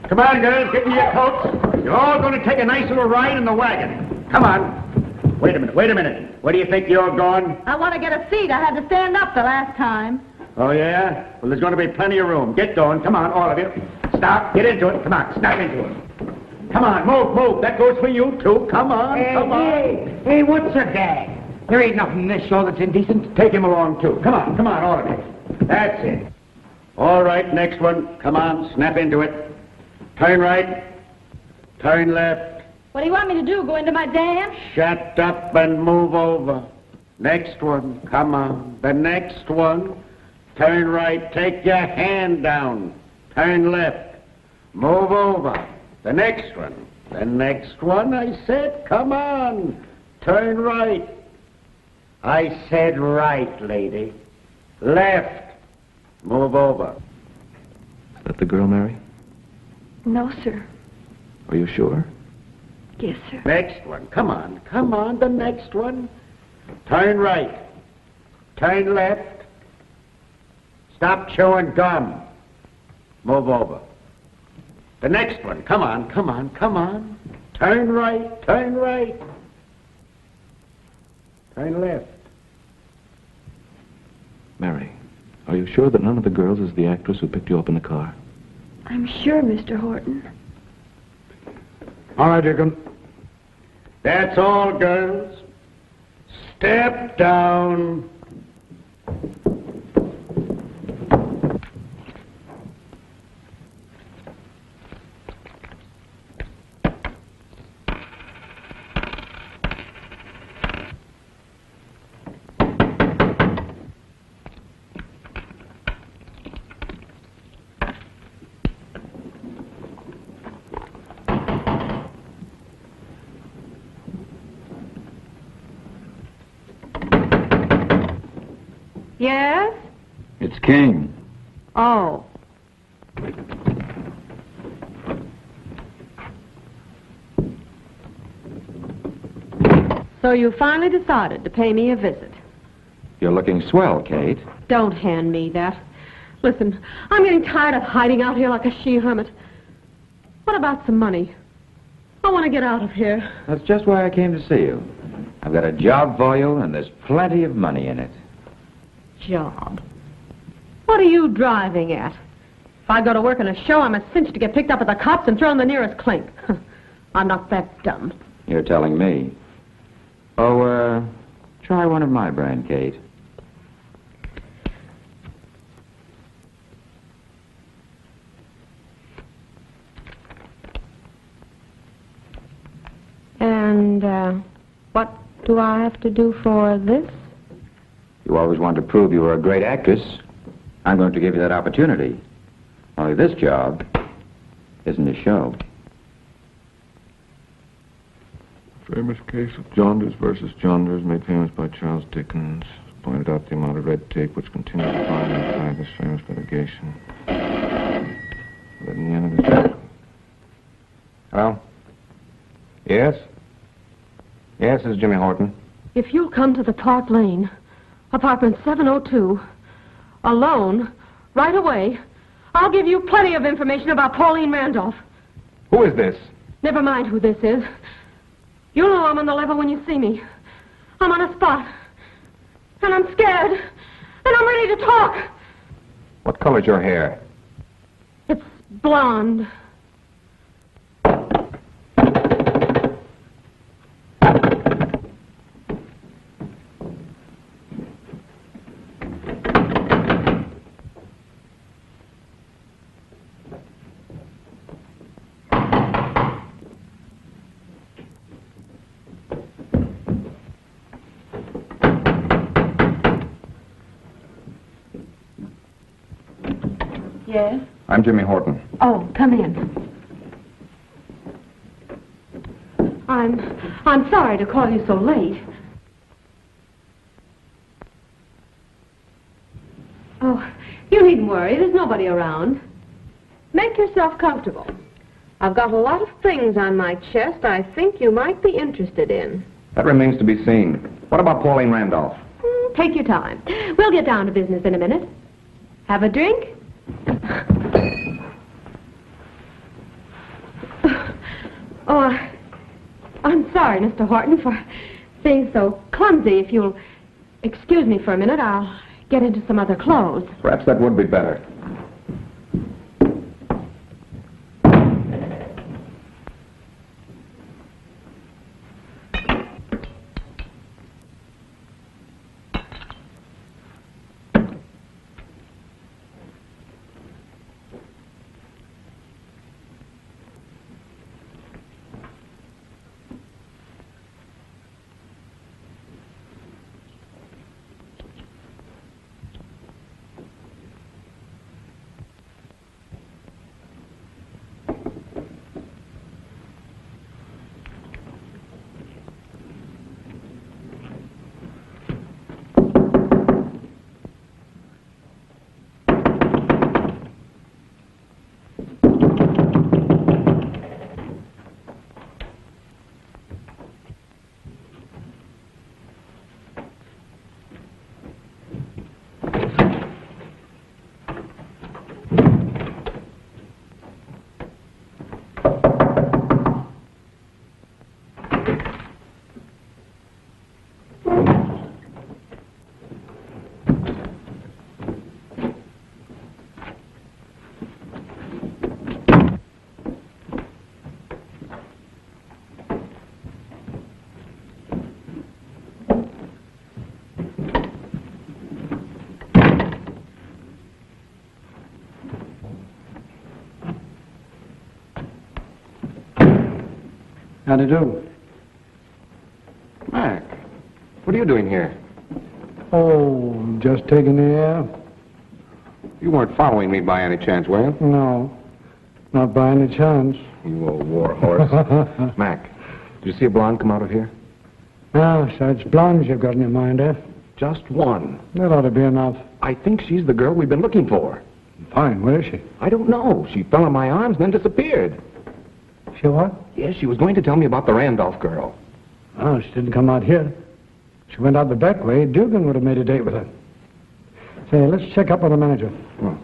Come on, girls, get in your coats. You're all going to take a nice little ride in the wagon. Come on. Wait a minute. Where do you think you're going? I want to get a seat. I had to stand up the last time. Oh, yeah? Well, there's going to be plenty of room. Get going. Come on, all of you. Stop. Get into it. Come on, snap into it. Come on, move. That goes for you, too. Come on. Hey, what's the gag? There ain't nothing in this show that's indecent. Take him along, too. Come on, all of you. That's it. All right, next one. Come on, snap into it. Turn right. Turn left. What do you want me to do, go into my dance? Shut up and move over. Next one. Come on. The next one. Turn right. Take your hand down. Turn left. Move over. The next one. The next one, I said. Come on. Turn right. I said right, lady. Left. Move over. Is that the girl, Mary? No, sir. Are you sure? Yes, sir. Next one. Come on, the next one. Turn right. Turn left. Stop chewing gum. Move over. The next one. Come on. Turn right. Turn left. Mary, are you sure that none of the girls is the actress who picked you up in the car? I'm sure, Mr. Horton. All right, you can... That's all, girls. Step down. Yes? It's King. Oh. So you finally decided to pay me a visit. You're looking swell, Kate. Don't hand me that. Listen, I'm getting tired of hiding out here like a she-hermit. What about some money? I want to get out of here. That's just why I came to see you. I've got a job for you, and there's plenty of money in it. Job? What are you driving at? If I go to work in a show, I'm a cinch to get picked up at the cops and thrown the nearest clink. I'm not that dumb. You're telling me. Oh, try one of my brand, Kate. And, what do I have to do for this? You always wanted to prove you were a great actress. I'm going to give you that opportunity. Only this job isn't a show. Famous case of jaundice versus jaundice made famous by Charles Dickens. Pointed out the amount of red tape which continued to bind inside this famous litigation. But in the end of his... Hello? Yes? Yes, this is Jimmy Horton. If you'll come to the Park Lane, apartment 702, alone, right away, I'll give you plenty of information about Pauline Randolph. Who is this? Never mind who this is. You'll know I'm on the level when you see me. I'm on a spot. And I'm scared. And I'm ready to talk. What color's your hair? It's blonde. Yes? I'm Jimmy Horton. Oh, come in. I'm sorry to call you so late. Oh, you needn't worry. There's nobody around. Make yourself comfortable. I've got a lot of things on my chest I think you might be interested in. That remains to be seen. What about Pauline Randolph? Take your time. We'll get down to business in a minute. Have a drink? Oh, I'm sorry, Mr. Horton, for being so clumsy. If you'll excuse me for a minute, I'll get into some other clothes. Perhaps that would be better. How do you do? Mac, what are you doing here? Oh, just taking the air. You weren't following me by any chance, were you? No, not by any chance. You old war horse. Mac, did you see a blonde come out of here? Ah, so it's blondes you've got in your mind, eh? Just one. That ought to be enough. I think she's the girl we've been looking for. Fine, where is she? I don't know. She fell in my arms and then disappeared. She what? Yes, she was going to tell me about the Randolph girl. Oh, she didn't come out here. She went out the back way. Dugan would have made a date with her. Say, let's check up with the manager. Oh.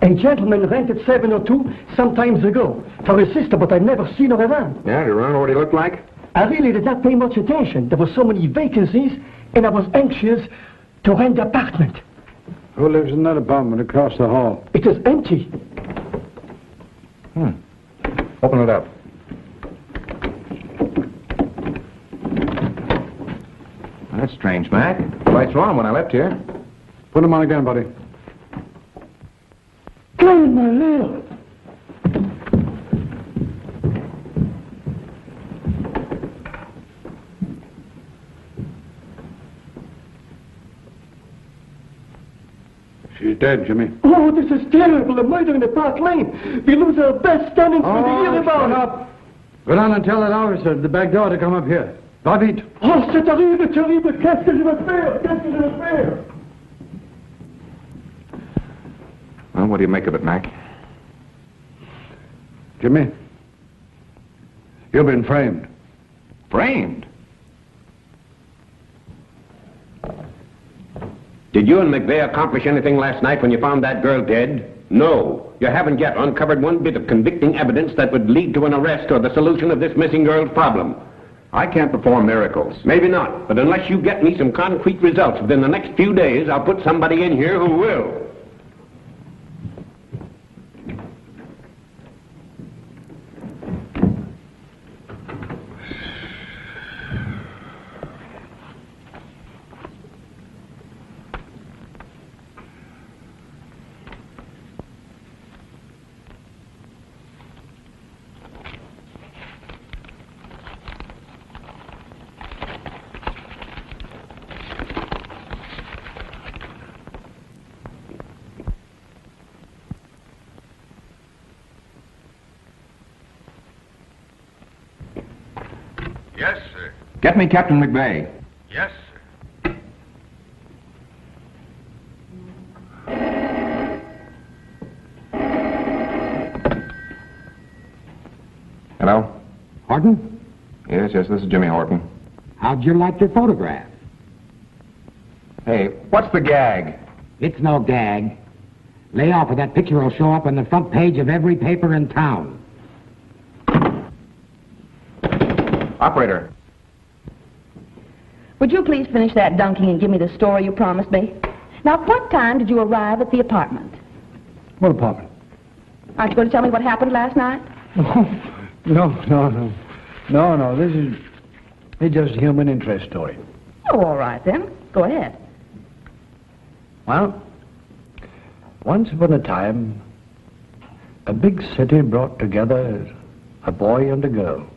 A gentleman rented 702 some times ago for his sister, but I've never seen her around. Yeah, do you remember what he looked like? I really did not pay much attention. There were so many vacancies, and I was anxious to rent the apartment. Who lives in that apartment across the hall? It is empty. Open it up. That's strange, Mac. The lights were on when I left here. Put them on again, buddy. Clean my nail. She's dead, Jimmy. Oh, this is terrible. A murder in the Park Lane. We lose our best standings for the year about shut up. Go down and tell that officer at the back door to come up here. Va vite. Oh, c'est terrible, terrible. Qu'est-ce que je vais faire? Qu'est-ce que je vais faire? Well, what do you make of it, Mac? Jimmy, You've been framed. Framed? Did you and McVeigh accomplish anything last night when you found that girl dead? No. You haven't yet uncovered one bit of convicting evidence that would lead to an arrest or the solution of this missing girl's problem. I can't perform miracles. Maybe not, but unless you get me some concrete results within the next few days, I'll put somebody in here who will. Yes, sir. Get me Captain McVeigh. Yes, sir. Hello? Horton? Yes, this is Jimmy Horton. How'd you like your photograph? Hey, what's the gag? It's no gag. Lay off or that picture will show up on the front page of every paper in town. Operator. Would you please finish that dunking and give me the story you promised me? Now, what time did you arrive at the apartment? What apartment? Aren't you going to tell me what happened last night? No. It's just a human interest story. Oh, all right, then. Go ahead. Well, once upon a time, a big city brought together a boy and a girl.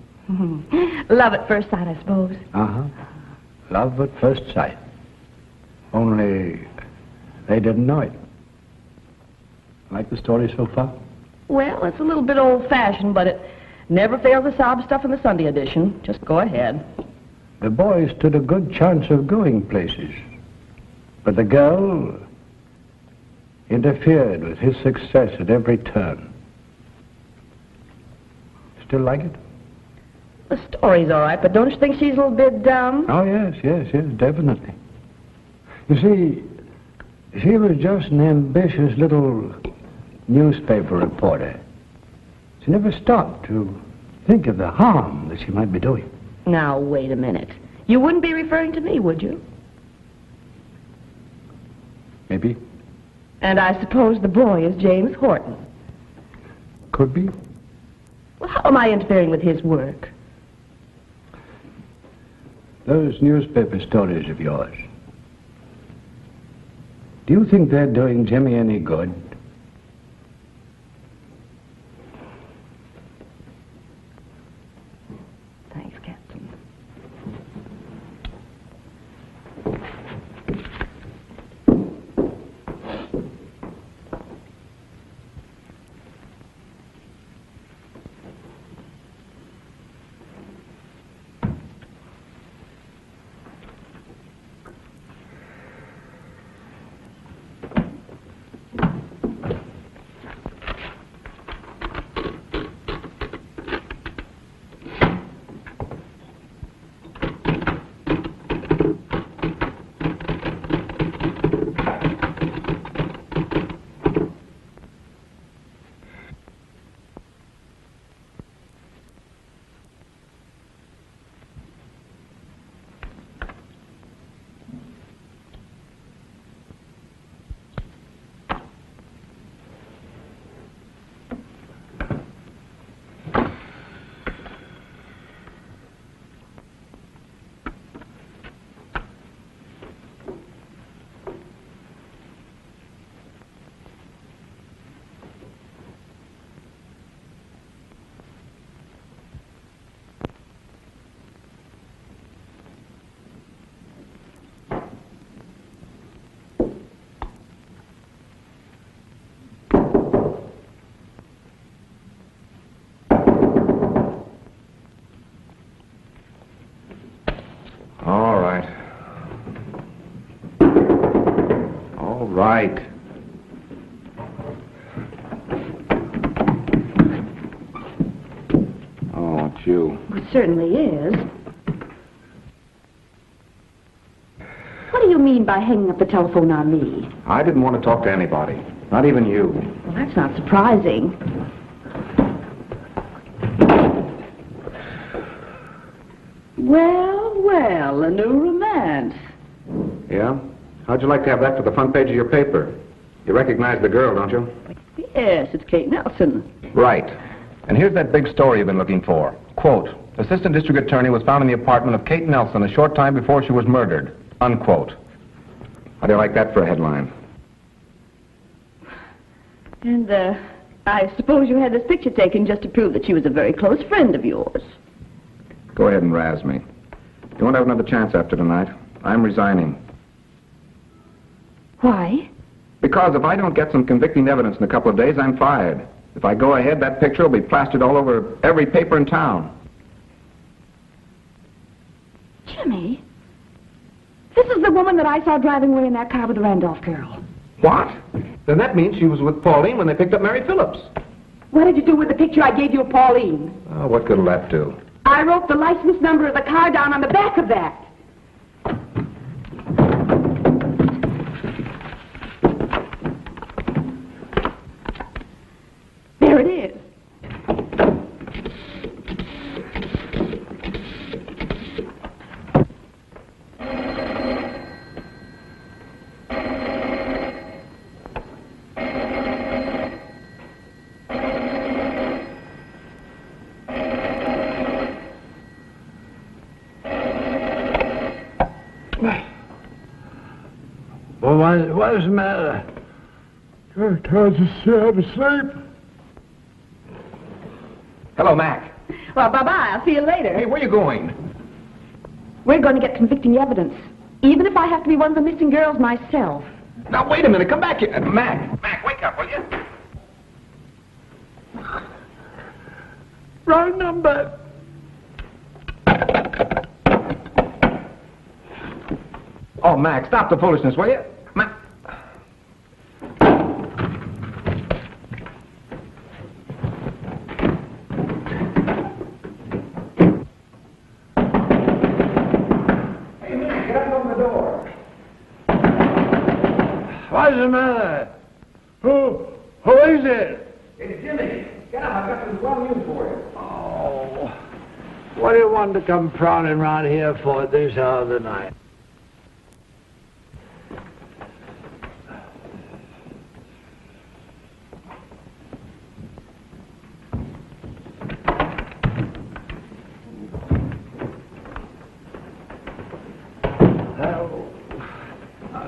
Love at first sight, I suppose. Uh-huh. Love at first sight. Only they didn't know it. Like the story so far? Well, it's a little bit old-fashioned, but it never fails to sob stuff in the Sunday edition. Just go ahead. The boy stood a good chance of going places. But the girl interfered with his success at every turn. Still like it? The story's all right, but don't you think she's a little bit dumb? Oh, yes, definitely. You see, she was just an ambitious little newspaper reporter. She never stopped to think of the harm that she might be doing. Now, wait a minute. You wouldn't be referring to me, would you? Maybe. And I suppose the boy is James Horton. Could be. Well, how am I interfering with his work? Those newspaper stories of yours, do you think they're doing Jimmy any good? Thanks, Captain. Right. Oh, it's you. certainly is. What do you mean by hanging up the telephone on me? I didn't want to talk to anybody, not even you. Well, that's not surprising. Well, a new romance. Yeah? How'd you like to have that for the front page of your paper? You recognize the girl, don't you? Yes, it's Kate Nelson. Right. And here's that big story you've been looking for. Quote, Assistant District Attorney was found in the apartment of Kate Nelson a short time before she was murdered. Unquote. How do you like that for a headline? And, I suppose you had this picture taken just to prove that she was a very close friend of yours. Go ahead and razz me. You won't have another chance after tonight. I'm resigning. Why? Because if I don't get some convicting evidence in a couple of days, I'm fired. If I go ahead, that picture will be plastered all over every paper in town. Jimmy, this is the woman that I saw driving away in that car with the Randolph girl. What? Then that means she was with Pauline when they picked up Mary Phillips. What did you do with the picture I gave you of Pauline? Oh, what good will that do? I wrote the license number of the car down on the back of that. There it is. Well, what's the matter? Can't you see I'm asleep? Hello, Mac. Well, bye-bye. I'll see you later. Hey, where are you going? We're going to get convicting evidence, even if I have to be one of the missing girls myself. Now, wait a minute. Come back here. Mac. Mac, wake up, will you? Wrong number. Oh, Mac, stop the foolishness, will you? Mac. Hey, Mac, get up and open the door. What's the matter? Who is it? It's Jimmy. Get up, I've got some strong news for you. Oh, what do you want to come prowling around here for at this hour of the night?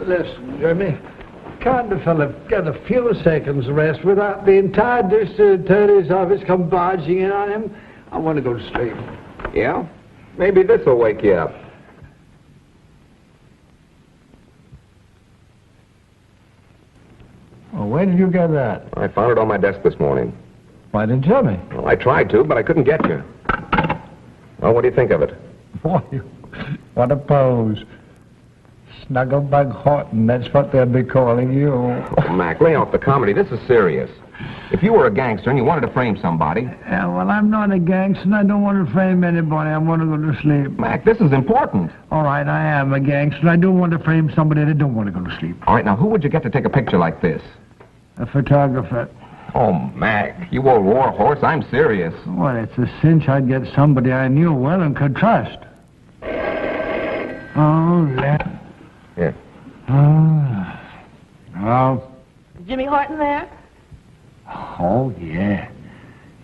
Listen, Jimmy, can't a fella get a few seconds rest without the entire district attorney's office come barging in on him? I want to go to sleep. Yeah? Maybe this will wake you up. Well, where did you get that? I found it on my desk this morning. Why didn't you tell me? Well, I tried to, but I couldn't get you. Well, what do you think of it? Boy, what a pose. Snugglebug Horton, that's what they'll be calling you. Oh, Mac, lay off the comedy. This is serious. If you were a gangster and you wanted to frame somebody... Yeah, well, I'm not a gangster and I don't want to frame anybody. I want to go to sleep. Mac, this is important. All right, I am a gangster and I don't want to frame somebody that don't want to go to sleep. All right, now, who would you get to take a picture like this? A photographer. Oh, Mac, you old war horse, I'm serious. Well, it's a cinch I'd get somebody I knew well and could trust. Oh, that... Yeah. Oh. Is Jimmy Horton there? Oh, yeah.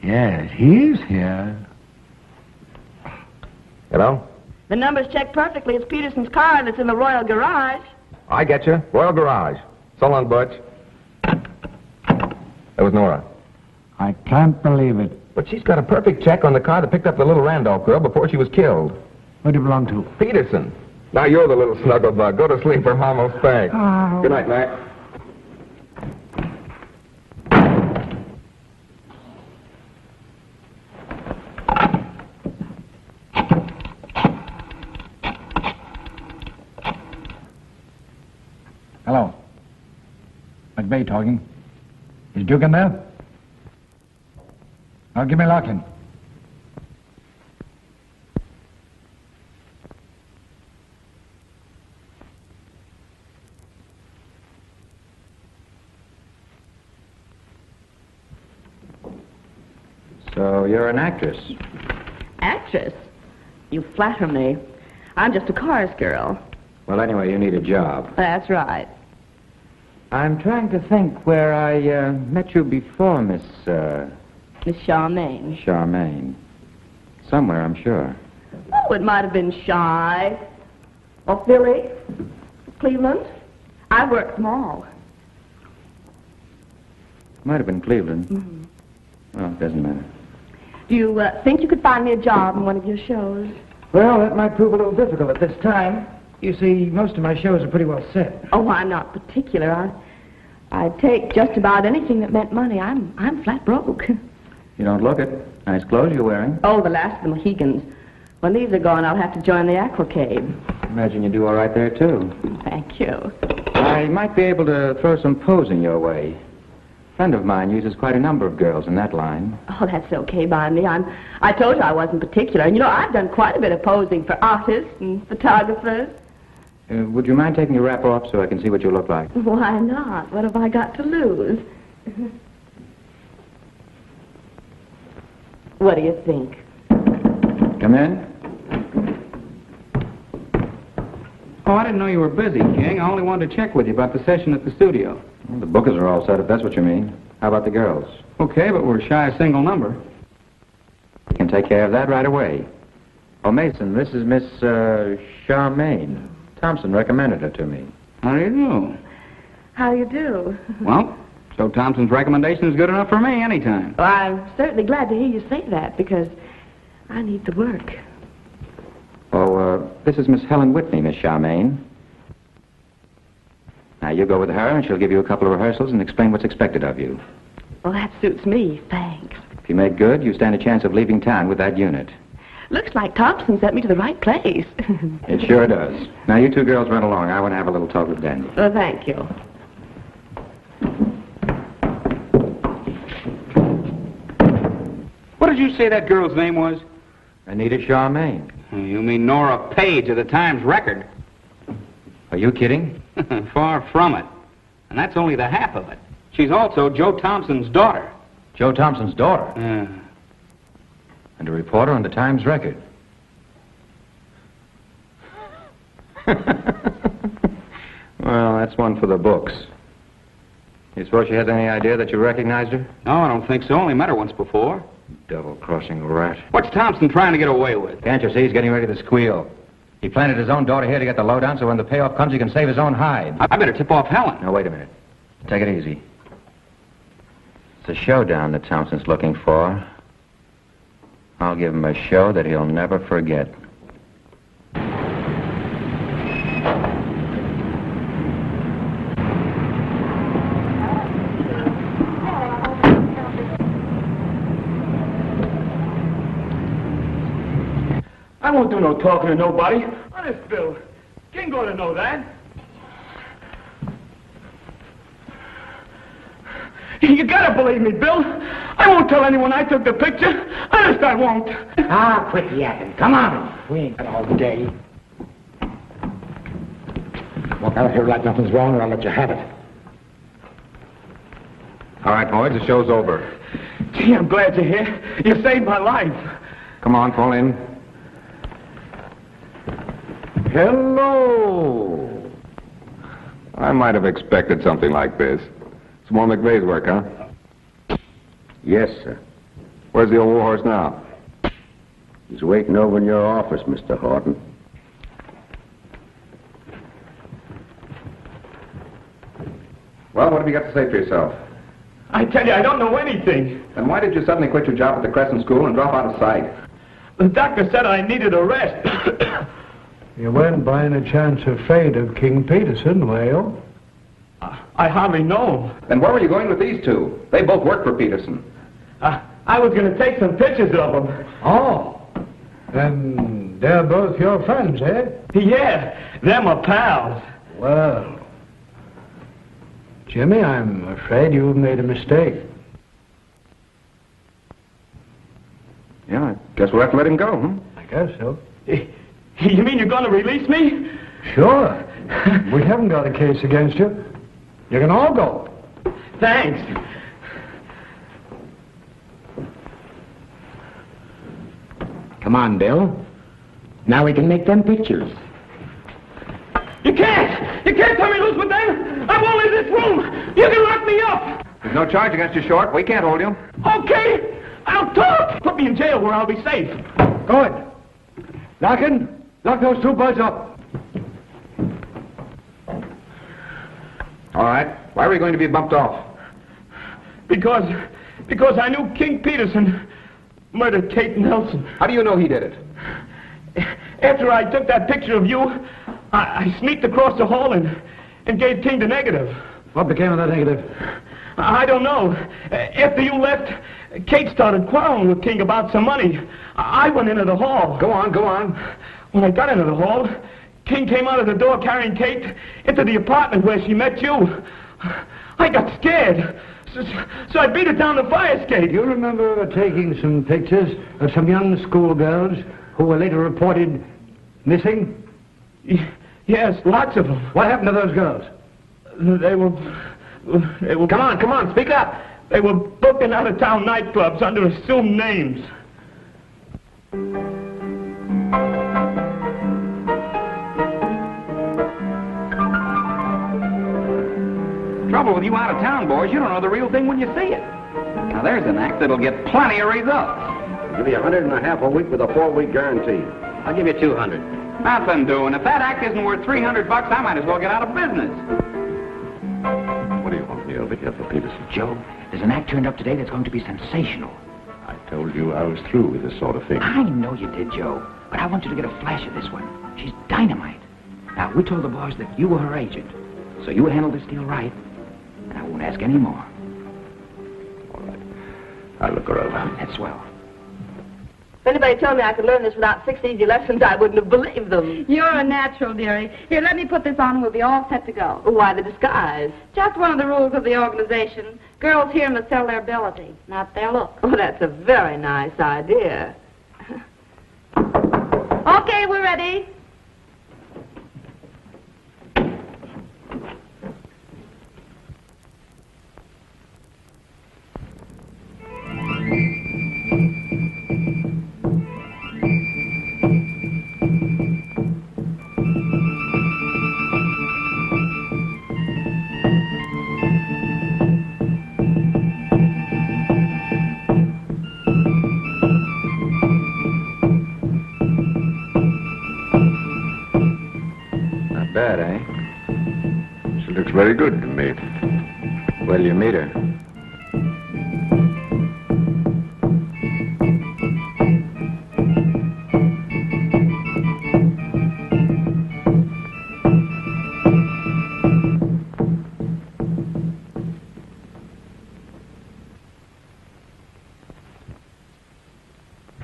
Yes, he's here. Hello? The number's checked perfectly. It's Peterson's car that's in the Royal Garage. I get you. Royal Garage. So long, Butch. That was Nora. I can't believe it. But she's got a perfect check on the car that picked up the little Randolph girl before she was killed. Where do you belong to? Peterson. Now you're the little snugglebug. Go to sleep or Mom will spank. Oh. Good night, Mac. Hello. McVeigh talking. Is Duke in there? Now give me Larkin. So you're an actress? Actress? You flatter me. I'm just a chorus girl. Well, anyway, you need a job. That's right. I'm trying to think where I met you before, Miss Charmaine. Charmaine. Somewhere, I'm sure. Oh, it might have been Shy. Or Philly. Cleveland. I worked them all. Might have been Cleveland. Mm-hmm. Well, it doesn't matter. Do you think you could find me a job in one of your shows? Well, that might prove a little difficult at this time. You see, most of my shows are pretty well set. Oh, I'm not particular. I'd take just about anything that meant money. I'm flat broke. You don't look it. Nice clothes you're wearing. Oh, the last of the Mohegans. When these are gone, I'll have to join the Aquacade. Imagine you do all right there, too. Thank you. I might be able to throw some posing your way. A friend of mine uses quite a number of girls in that line. Oh, that's okay by me. I told you I wasn't particular. And, you know, I've done quite a bit of posing for artists and photographers. Would you mind taking your wrap off so I can see what you look like? Why not? What have I got to lose? What do you think? Come in. Oh, I didn't know you were busy, King. I only wanted to check with you about the session at the studio. Well, the bookers are all set, if that's what you mean. How about the girls? Okay, but we're shy a single number. We can take care of that right away. Oh, Mason, this is Miss Charmaine. Thompson recommended her to me. How do you do? How do you do? Well, Joe Thompson's recommendation is good enough for me anytime. Well, I'm certainly glad to hear you say that, because I need the work. Oh, this is Miss Helen Whitney, Miss Charmaine. Now, you go with her, and she'll give you a couple of rehearsals and explain what's expected of you. Well, that suits me, thanks. If you make good, you stand a chance of leaving town with that unit. Looks like Thompson sent me to the right place. It sure does. Now, you two girls run along. I want to have a little talk with Dandy. Well, thank you. What did you say that girl's name was? Anita Charmaine. You mean Nora Page of the Times Record. Are you kidding? Far from it. And that's only the half of it. She's also Joe Thompson's daughter. Joe Thompson's daughter? Yeah. And a reporter on the Times Record. Well, that's one for the books. You suppose she has any idea that you recognized her? No, I don't think so. Only met her once before. Double-crossing rat. What's Thompson trying to get away with? Can't you see he's getting ready to squeal? He planted his own daughter here to get the lowdown, so when the payoff comes, he can save his own hide. I better tip off Helen. Now, wait a minute. Take it easy. It's a showdown that Thompson's looking for. I'll give him a show that he'll never forget. I won't do no talking to nobody. Honest, Bill. King ought to know that. You gotta believe me, Bill. I won't tell anyone I took the picture. Honest, I won't. Ah, quit yapping. Come on. We ain't got all day. Walk out of here like nothing's wrong, or I'll let you have it. All right, boys, the show's over. Gee, I'm glad you're here. You saved my life. Come on, Pauline. Hello. I might have expected something like this. It's more McVeigh's work, huh? Yes, sir. Where's the old warhorse now? He's waiting over in your office, Mr. Horton. Well, what have you got to say for yourself? I tell you, I don't know anything. Then why did you suddenly quit your job at the Crescent School and drop out of sight? The doctor said I needed a rest. You weren't by any chance afraid of King Peterson, were you? I hardly know him. Then where were you going with these two? They both work for Peterson. I was going to take some pictures of them. Oh. Then they're both your friends, eh? Yeah, they're my pals. Well, Jimmy, I'm afraid you've made a mistake. Yeah, I guess we'll have to let him go, huh? I guess so. You mean you're going to release me? Sure. We haven't got a case against you. You can all go. Thanks. Come on, Bill. Now we can make them pictures. You can't! You can't turn me loose with them! I won't leave this room! You can lock me up! There's no charge against you, Short. We can't hold you. Okay! I'll talk! Put me in jail where I'll be safe. Good. Larkin, lock those two boys up. All right. Why were you going to be bumped off? Because I knew King Peterson murdered Kate Nelson. How do you know he did it? After I took that picture of you, I sneaked across the hall and gave King the negative. What became of that negative? I don't know. After you left, Kate started quarreling with King about some money. I went into the hall. Go on. When I got into the hall, King came out of the door carrying Kate into the apartment where she met you. I got scared, so I beat her down the fire escape. Do you remember taking some pictures of some young schoolgirls who were later reported missing? Yes, lots of them. What happened to those girls? They were... Come on, speak up. They were booked in out-of-town nightclubs under assumed names. Trouble with you out-of-town boys, you don't know the real thing when you see it. Now there's an act that'll get plenty of results. Give me $150 a week with a 4-week guarantee. I'll give you 200. Nothing doing. If that act isn't worth $300, I might as well get out of business. What do you want me over here for, Peterson? Joe, there's an act turned up today that's going to be sensational. I told you I was through with this sort of thing. I know you did, Joe, but I want you to get a flash of this one. She's dynamite. Now, we told the boss that you were her agent, so you handle this deal right, and I won't ask any more. All right. I'll look her over. That's swell. If anybody told me I could learn this without 6 easy lessons, I wouldn't have believed them. You're a natural, dearie. Here, let me put this on and we'll be all set to go. Why the disguise? Just one of the rules of the organization. Girls here must sell their ability, not their look. Oh, that's a very nice idea. Okay, we're ready. Bad, eh? She looks very good to me. Where do you meet her?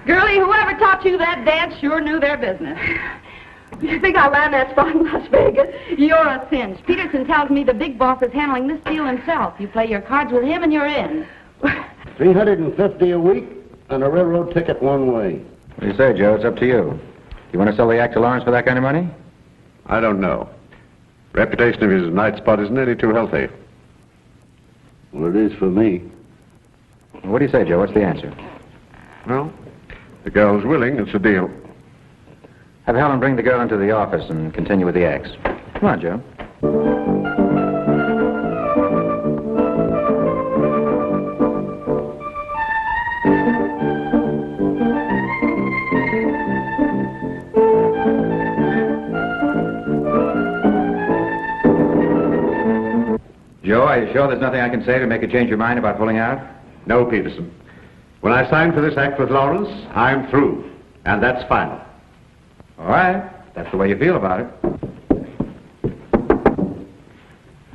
Girlie, whoever taught you that dance sure knew their business. You think I'll land that spot in Las Vegas? You're a cinch. Peterson tells me the big boss is handling this deal himself. You play your cards with him and you're in. $350 a week and a railroad ticket one way. What do you say, Joe? It's up to you. You want to sell the act to Lawrence for that kind of money? I don't know. Reputation of his night spot is nearly too healthy. Well, it is for me. What do you say, Joe? What's the answer? Well, the girl's willing. It's a deal. Have Helen bring the girl into the office and continue with the acts. Come on, Joe. Joe, are you sure there's nothing I can say to make you change your mind about pulling out? No, Peterson. When I signed for this act with Lawrence, I'm through. And that's final. All right. That's the way you feel about it.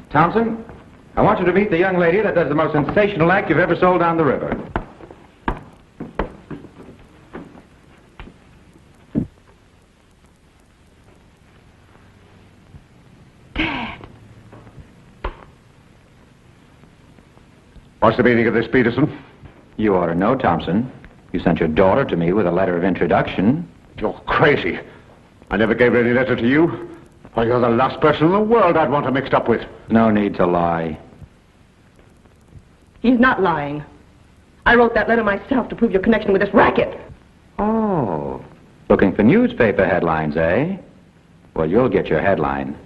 Thompson, I want you to meet the young lady that does the most sensational act you've ever sold down the river. Dad. What's the meaning of this, Peterson? You ought to know, Thompson. You sent your daughter to me with a letter of introduction. You're crazy. I never gave any letter to you. Why, you're the last person in the world I'd want her mixed up with. No need to lie. He's not lying. I wrote that letter myself to prove your connection with this racket. Oh, looking for newspaper headlines, eh? Well, you'll get your headline.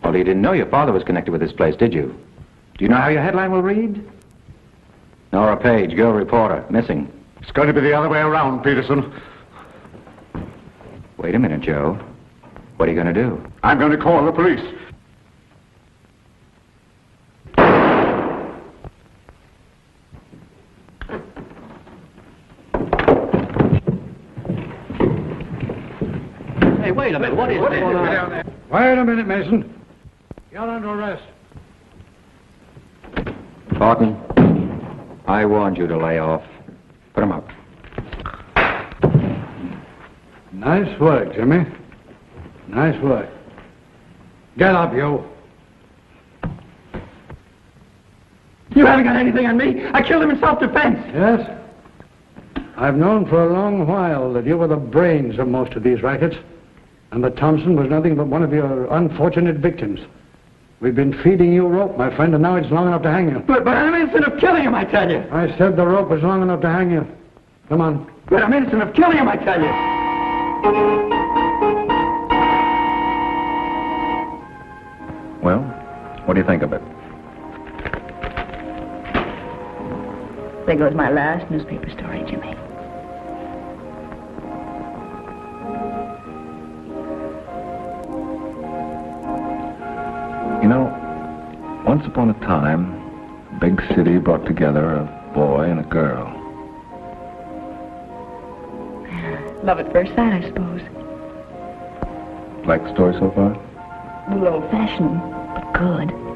Well, you didn't know your father was connected with this place, did you? Do you know how your headline will read? Nora Page, girl reporter, missing. It's going to be the other way around, Peterson. Wait a minute, Joe. What are you going to do? I'm going to call the police. Hey, wait a minute. What is going on? Wait a minute, Mason. You're under arrest. Barton, I warned you to lay off. Put him up. Nice work, Jimmy. Nice work. Get up, you. You haven't got anything on me. I killed him in self-defense. Yes? I've known for a long while that you were the brains of most of these rackets, and that Thompson was nothing but one of your unfortunate victims. We've been feeding you rope, my friend, and now it's long enough to hang you. But I'm innocent of killing him, I tell you. I said the rope was long enough to hang you. Come on. But I'm innocent of killing him, I tell you. Well, what do you think of it? There goes my last newspaper story, Jimmy. You know, once upon a time, a big city brought together a boy and a girl. Love at first sight, I suppose. Like the story so far? A little old-fashioned, but good.